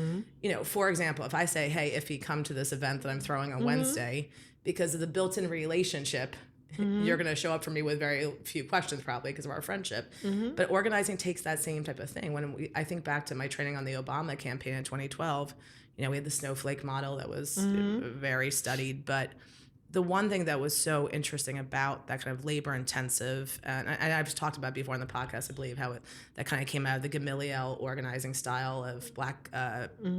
you know, for example, if I say, hey, if you come to this event that I'm throwing on Wednesday, because of the built-in relationship, you're going to show up for me with very few questions probably because of our friendship. But organizing takes that same type of thing. When I think back to my training on the Obama campaign in 2012, you know, we had the snowflake model that was very studied. But the one thing that was so interesting about that kind of labor intensive, and I've talked about before in the podcast, I believe, how that kind of came out of the Gamaliel organizing style of black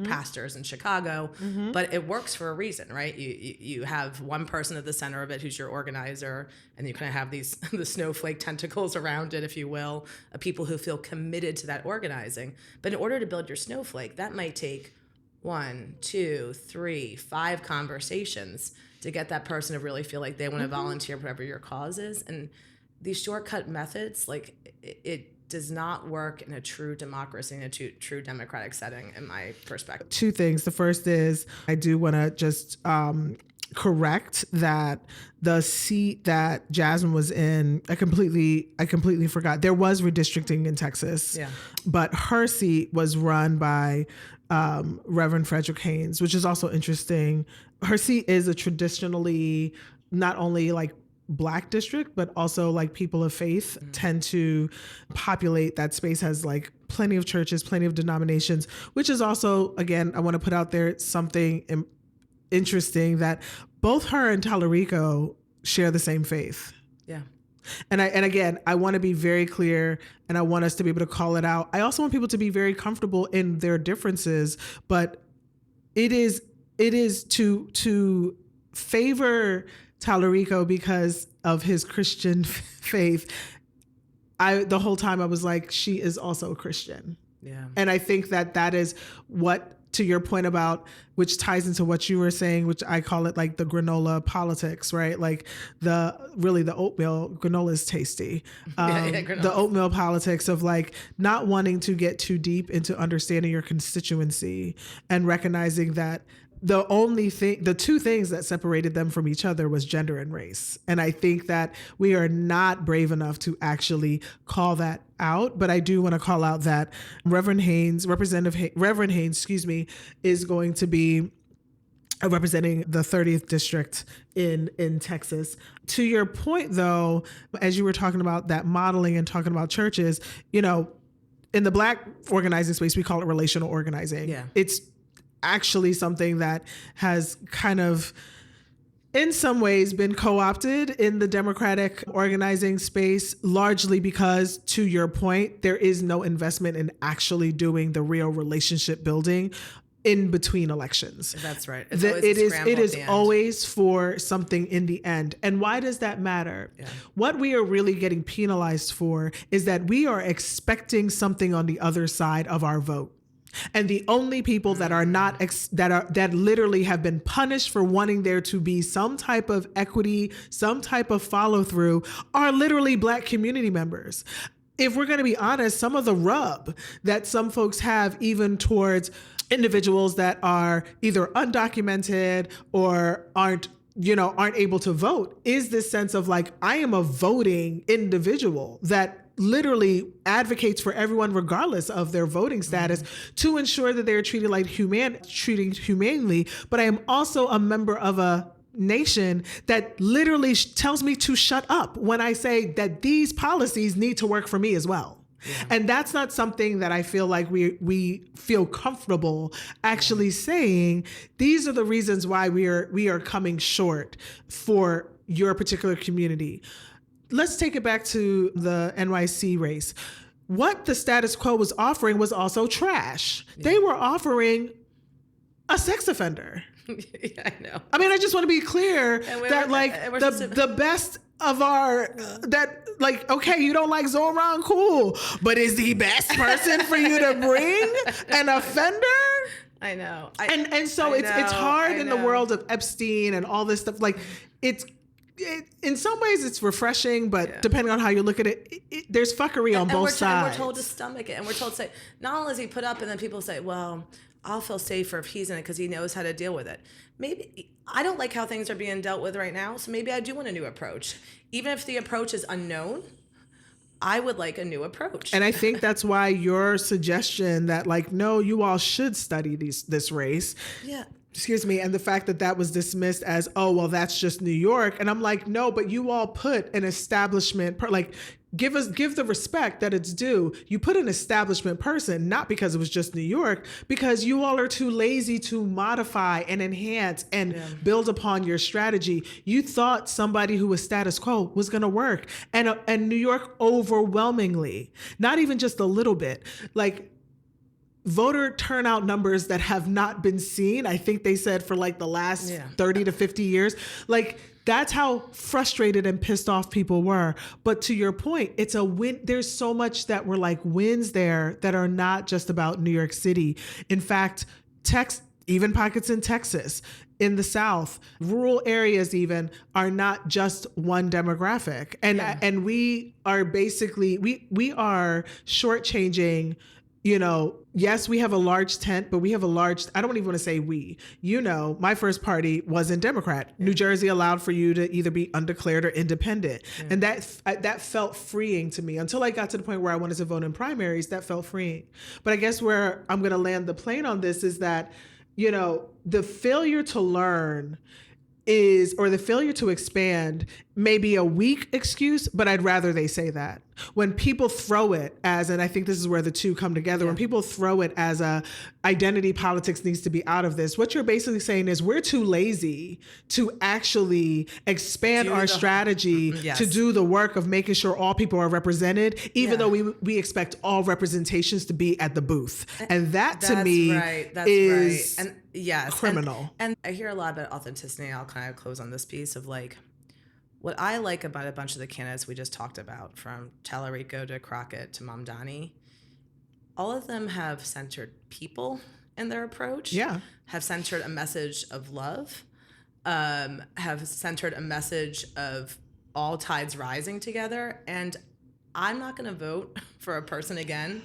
pastors in Chicago, but it works for a reason, right? You have one person at the center of it who's your organizer, and you kind of have the snowflake tentacles around it, if you will, of people who feel committed to that organizing. But in order to build your snowflake, that might take 1, 2, 3, 5 conversations to get that person to really feel like they want to volunteer whatever your cause is. And these shortcut methods, like, it does not work in a true democracy, in a true democratic setting, in my perspective.
2 things. The first is I do want to just correct that the seat that Jasmine was in, I completely forgot. There was redistricting in Texas, but her seat was run by Reverend Frederick Haynes, which is also interesting. Her seat is a traditionally not only like Black district, but also like people of faith tend to populate that space. Has like plenty of churches, plenty of denominations, which is also, again, I want to put out there something interesting that both her and Tallarico share the same faith.
Yeah.
And again, I want to be very clear, and I want us to be able to call it out. I also want people to be very comfortable in their differences, but it is to favor Tallarico because of his Christian faith. The whole time I was like, she is also a Christian.
Yeah. And
I think that is what, to your point about, which ties into what you were saying, which I call it like the granola politics, right? Like the oatmeal, granola is tasty. The oatmeal politics of like not wanting to get too deep into understanding your constituency and recognizing that the 2 things that separated them from each other was gender and race. And I think that we are not brave enough to actually call that out. But I do want to call out that Reverend Haynes, is going to be representing the 30th district in Texas. To your point, though, as you were talking about that modeling and talking about churches, you know, in the Black organizing space, we call it relational organizing.
Yeah.
It's actually something that has kind of, in some ways, been co-opted in the Democratic organizing space, largely because, to your point, there is no investment in actually doing the real relationship building in between elections.
That's right.
It is always for something in the end. And why does that matter? Yeah. What we are really getting penalized for is that we are expecting something on the other side of our vote. And the only people that are not that literally have been punished for wanting there to be some type of equity, some type of follow through, are literally Black community members. If we're going to be honest, some of the rub that some folks have even towards individuals that are either undocumented or aren't able to vote is this sense of like, I am a voting individual that literally advocates for everyone regardless of their voting status to ensure that they're treated humanely. But I am also a member of a nation that literally tells me to shut up when I say that these policies need to work for me as well. Yeah. And that's not something that I feel like we feel comfortable actually saying. These are the reasons why we are coming short for your particular community. Let's take it back to the NYC race. What the status quo was offering was also trash. Yeah. They were offering a sex offender.
Yeah, I know.
I mean, I just want to be clear that the best of our, that like, okay, you don't like Zoran, cool, but is the best person for you to bring an offender?
I know.
And so it's hard in the world of Epstein and all this stuff. Like in some ways it's refreshing, but depending on how you look at it, there's fuckery on both sides.
And we're told to stomach it. And we're told to say, not only is he put up, and then people say, well, I'll feel safer if he's in it because he knows how to deal with it. Maybe I don't like how things are being dealt with right now, so maybe I do want a new approach. Even if the approach is unknown, I would like a new approach.
And I think that's why your suggestion that like, no, you all should study this race. Yeah. Excuse me. And the fact that was dismissed as, oh, well, that's just New York. And I'm like, no, but you all put an establishment, give the respect that it's due. You put an establishment person, not because it was just New York, because you all are too lazy to modify and enhance and build upon your strategy. You thought somebody who was status quo was going to work. And New York overwhelmingly, not even just a little bit, like voter turnout numbers that have not been seen. I think they said for like the last 30 to 50 years, like that's how frustrated and pissed off people were. But to your point, it's a win. There's so much that were like wins there that are not just about New York City. In fact, even pockets in Texas, in the South, rural areas even are not just one demographic. And we are basically, we are shortchanging. Yes, we have a large tent, but we have I don't even want to say we, my first party wasn't Democrat. Yeah. New Jersey allowed for you to either be undeclared or independent. Yeah. And that felt freeing to me until I got to the point where I wanted to vote in primaries. That felt freeing. But I guess where I'm going to land the plane on this is that, the failure to learn or the failure to expand may be a weak excuse, but I'd rather they say that. When people throw it as, and I think this is where the two come together, when people throw it as identity politics needs to be out of this, what you're basically saying is we're too lazy to actually expand our strategy to do the work of making sure all people are represented, even though we expect all representations to be at the booth. And that to me is criminal.
And I hear a lot about authenticity. I'll kind of close on this piece of like, what I like about a bunch of the candidates we just talked about, from Tallarico to Crockett to Mamdani, all of them have centered people in their approach, have centered a message of love, have centered a message of all tides rising together. And I'm not going to vote for a person again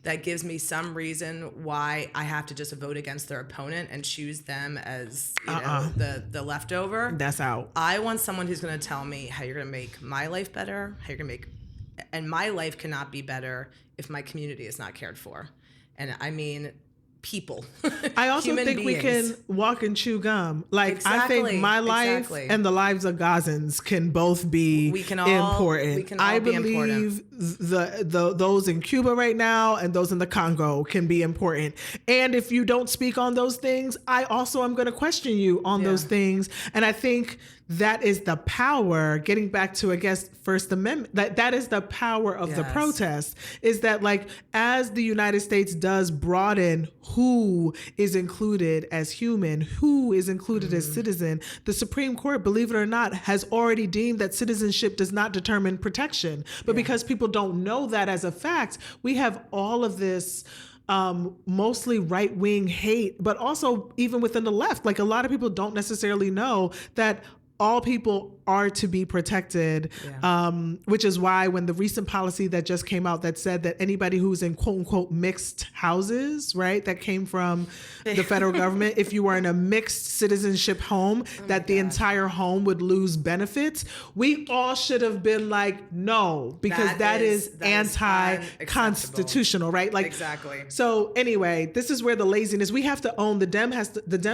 that gives me some reason why I have to just vote against their opponent and choose them as the leftover.
That's out.
I want someone who's going to tell me how you're going to make my life better, and my life cannot be better if my community is not cared for. And I mean, people.
I also think beings. We can walk and chew gum. Like, I think my life and the lives of Gazans can both be important. We can all be important. Those in Cuba right now and those in the Congo can be important. And if you don't speak on those things, I also am going to question you on those things. And I think that is the power, getting back to, I guess, First Amendment, that is the power of the protest, is that like, as the United States does broaden who is included as human, who is included as citizen, the Supreme Court, believe it or not, has already deemed that citizenship does not determine protection. But because people don't know that as a fact, we have all of this mostly right-wing hate, but also even within the left, like a lot of people don't necessarily know that all people are to be protected, which is why when the recent policy that just came out that said that anybody who's in quote unquote mixed houses, right, that came from the federal government, if you were in a mixed citizenship home, that the entire home would lose benefits, we all should have been like, no, because that is anti-constitutional, right? Like,
exactly.
So anyway, this is where the laziness, we have to own, the Dem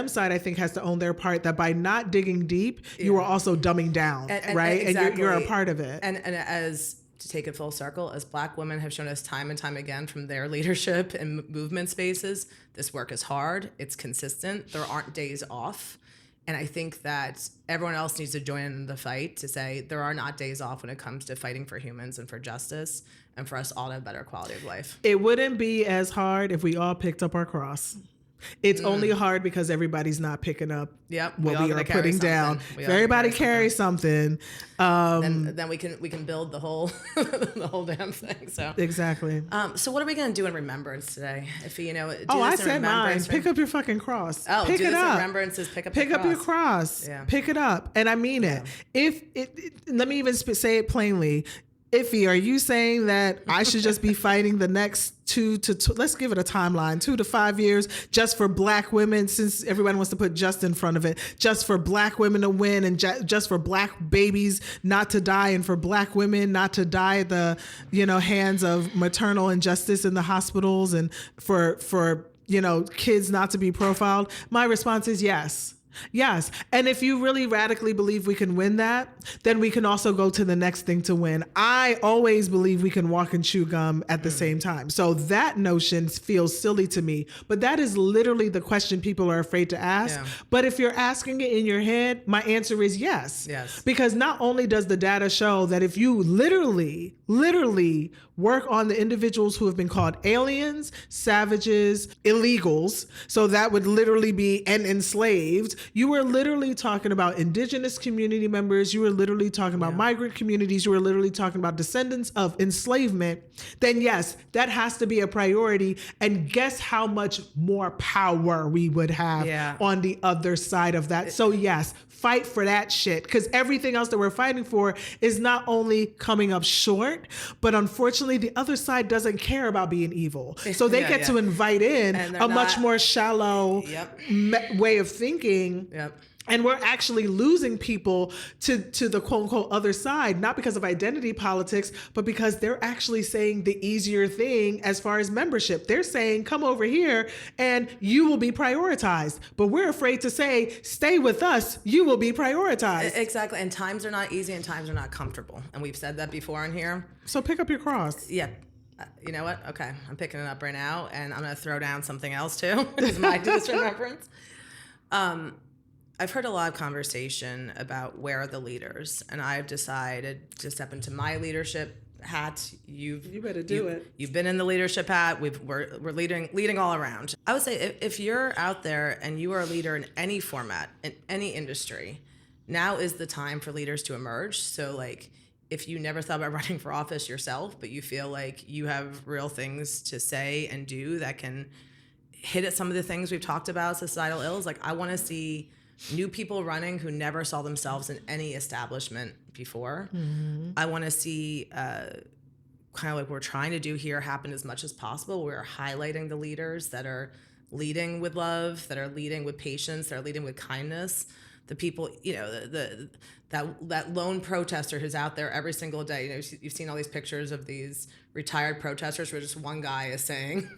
side, I think, has to own their part, that by not digging deep, you are also dumbing down, right? Exactly. And you're a part of it.
And as, to take it full circle, as Black women have shown us time and time again from their leadership and movement spaces, this work is hard, it's consistent, there aren't days off. And I think that everyone else needs to join in the fight to say there are not days off when it comes to fighting for humans and for justice and for us all to have a better quality of life.
It wouldn't be as hard if we all picked up our cross. It's only hard because everybody's not picking up what we are putting down. If everybody carries something,
then we can build the whole the whole damn thing. So
exactly.
So what are we gonna do in remembrance today? If
I said mine. Pick up your fucking cross.
Oh,
pick it up.
Remembrances. Pick up
your cross.
Yeah.
Pick it up, and I mean it. Let me even say it plainly. Iffy, are you saying that I should just be fighting the next let's give it a timeline, 2 to 5 years, just for Black women, since everyone wants to put just in front of it, just for Black women to win, and just for Black babies not to die, and for Black women not to die at the, hands of maternal injustice in the hospitals, and for kids not to be profiled? My response is yes. Yes. And if you really radically believe we can win that, then we can also go to the next thing to win. I always believe we can walk and chew gum at the same time. So that notion feels silly to me, but that is literally the question people are afraid to ask. Yeah. But if you're asking it in your head, my answer is yes.
Yes.
Because not only does the data show that if you literally work on the individuals who have been called aliens, savages, illegals, so that would literally be and enslaved, you were literally talking about indigenous community members, you were literally talking about migrant communities, you were literally talking about descendants of enslavement, then yes, that has to be a priority. And guess how much more power we would have on the other side of that. So yes, fight for that shit, because everything else that we're fighting for is not only coming up short, but unfortunately the other side doesn't care about being evil. So they get to invite in a much more shallow way of thinking.
Yep.
And we're actually losing people to the quote unquote other side, not because of identity politics, but because they're actually saying the easier thing as far as membership. They're saying, come over here and you will be prioritized. But we're afraid to say, stay with us, you will be prioritized.
Exactly. And times are not easy and times are not comfortable. And we've said that before in here.
So pick up your cross.
Yeah. You know what? Okay. I'm picking it up right now, and I'm going to throw down something else too. It's my remembrance. I've heard a lot of conversation about where are the leaders, and I've decided to step into my leadership hat. You
better do it.
You've been in the leadership hat. We're leading all around. I would say if you're out there and you are a leader in any format, in any industry, now is the time for leaders to emerge. So like, if you never thought about running for office yourself, but you feel like you have real things to say and do that can hit at some of the things we've talked about, societal ills, like I want to see new people running who never saw themselves in any establishment before. Mm-hmm. I want to see kind of like we're trying to do here happen as much as possible. We're highlighting the leaders that are leading with love, that are leading with patience, that are leading with kindness. The people, that lone protester who's out there every single day. You've seen all these pictures of these retired protesters where just one guy is saying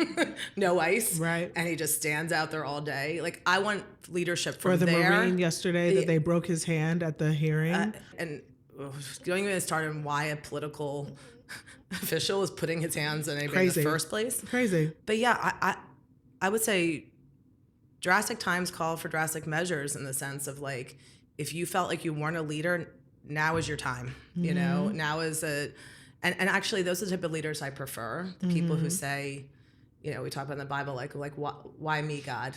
no ice,
right?
And he just stands out there all day. Like I want leadership from
or the
there.
Marine yesterday that they broke his hand at the hearing,
and don't even start on why a political official is putting his hands on anybody in the first place.
Crazy.
But yeah, I would say drastic times call for drastic measures, in the sense of like, if you felt like you weren't a leader, now is your time.
Mm-hmm.
Now is and actually those are the type of leaders I prefer. The people who say, we talk about in the Bible, like why me, God?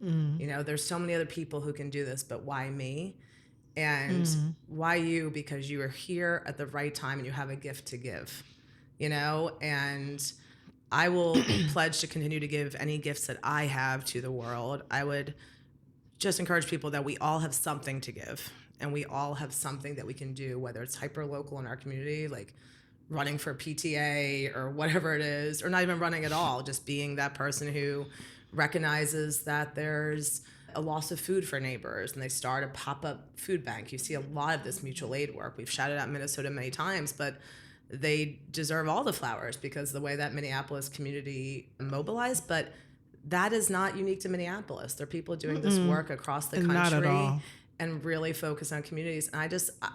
Mm-hmm. There's so many other people who can do this, but why me? And why you? Because you are here at the right time and you have a gift to give, and I will pledge to continue to give any gifts that I have to the world. I would just encourage people that we all have something to give, and we all have something that we can do, whether it's hyper local in our community, like running for PTA or whatever it is, or not even running at all, just being that person who recognizes that there's a loss of food for neighbors and they start a pop-up food bank. You see a lot of this mutual aid work. We've shouted out Minnesota many times, but they deserve all the flowers because the way that Minneapolis community mobilized, but that is not unique to Minneapolis. There are people doing this work across the country.
Not at all.
And really focus on communities. And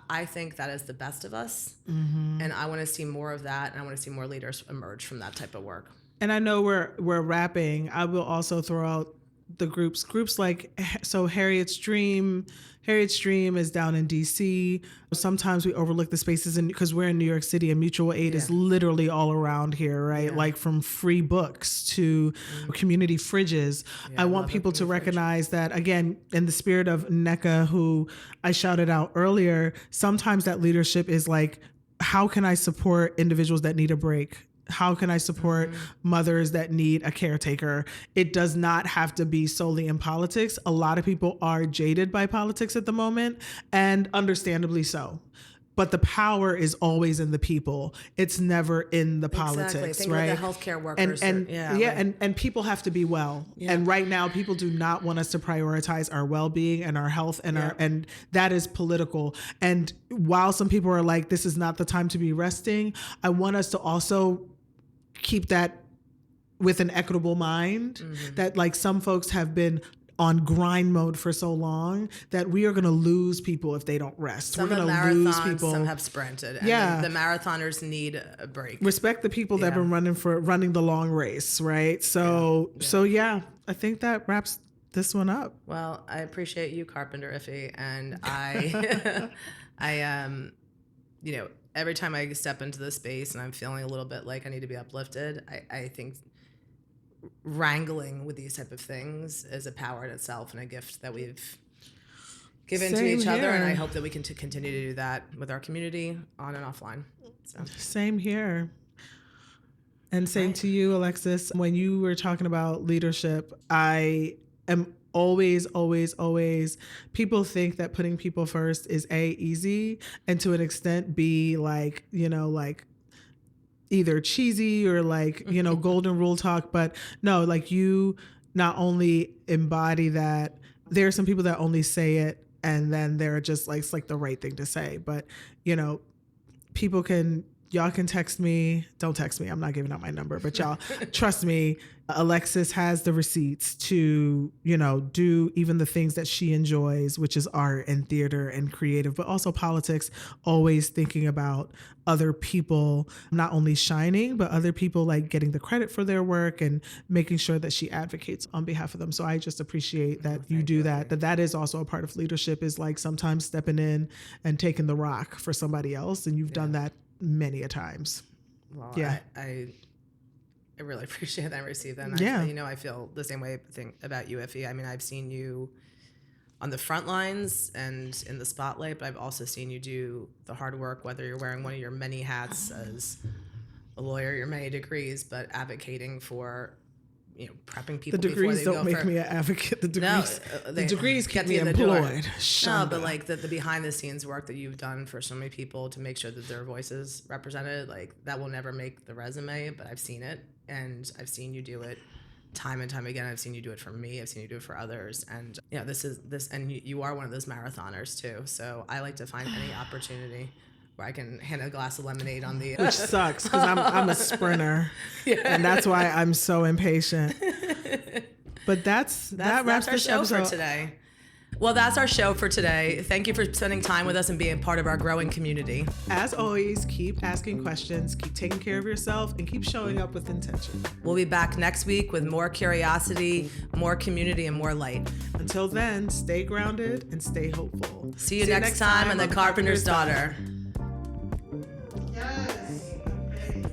I think that is the best of us. And I want to see more of that. And I want to see more leaders emerge from that type of work.
And I know we're wrapping. I will also throw out the groups like, so Harriet's Dream is down in DC. Sometimes we overlook the spaces because we're in New York City, and mutual aid is literally all around here, right? Yeah. Like from free books to community fridges. I want people to recognize that, again, in the spirit of Nneka, who I shouted out earlier, sometimes that leadership is like, how can I support individuals that need a break? How can I support mothers that need a caretaker? It does not have to be solely in politics. A lot of people are jaded by politics at the moment, and understandably so. But the power is always in the people. It's never in the politics,
Think
right?
Of the healthcare workers.
And people have to be well. Yeah. And right now, people do not want us to prioritize our well-being and our health, and that is political. And while some people are like, this is not the time to be resting, I want us to also keep that with an equitable mind, that like some folks have been on grind mode for so long that we are going to lose people if they don't rest.
Some
We're going
to
lose people.
Some have sprinted. And the marathoners need a break.
Respect the people that have been running the long race, right? So I think that wraps this one up.
Well, I appreciate you, Carpenter Iffy, and every time I step into this space and I'm feeling a little bit like I need to be uplifted, I think wrangling with these type of things is a power in itself and a gift that we've given to each other. And I hope that we can continue to do that with our community on and offline. So.
Same here. And same to you, Alexis. When you were talking about leadership, I am always, people think that putting people first is easy, and to an extent B, like, like either cheesy or like, golden rule talk. But no, like you not only embody that, there are some people that only say it and then they're just like, it's like the right thing to say. But, y'all can text me. Don't text me. I'm not giving out my number, but y'all trust me. Alexis has the receipts to, do even the things that she enjoys, which is art and theater and creative, but also politics, always thinking about other people, not only shining, but other people like getting the credit for their work and making sure that she advocates on behalf of them. So I just appreciate that you do that. That is also a part of leadership, is like sometimes stepping in and taking the rock for somebody else. And you've done that many a times.
Well, I really appreciate that and receive that. And I feel the same way about you, Iffy. I mean, I've seen you on the front lines and in the spotlight, but I've also seen you do the hard work, whether you're wearing one of your many hats as a lawyer, your many degrees, but advocating for, prepping people.
The degrees don't make me an advocate. The degrees keep me employed.
No, but like the behind the scenes work that you've done for so many people to make sure that their voices represented, like that will never make the resume, but I've seen it, and I've seen you do it time and time again. I've seen you do it for me. I've seen you do it for others. And and you are one of those marathoners too. So I like to find any opportunity where I can hand a glass of lemonade on the...
Which sucks, because I'm a sprinter. And that's why I'm so impatient. But that wraps
our show for today. Well, that's our show for today. Thank you for spending time with us and being part of our growing community.
As always, keep asking questions, keep taking care of yourself, and keep showing up with intention.
We'll be back next week with more curiosity, more community, and more light.
Until then, stay grounded and stay hopeful.
See you next time on The Carpenter's Daughter.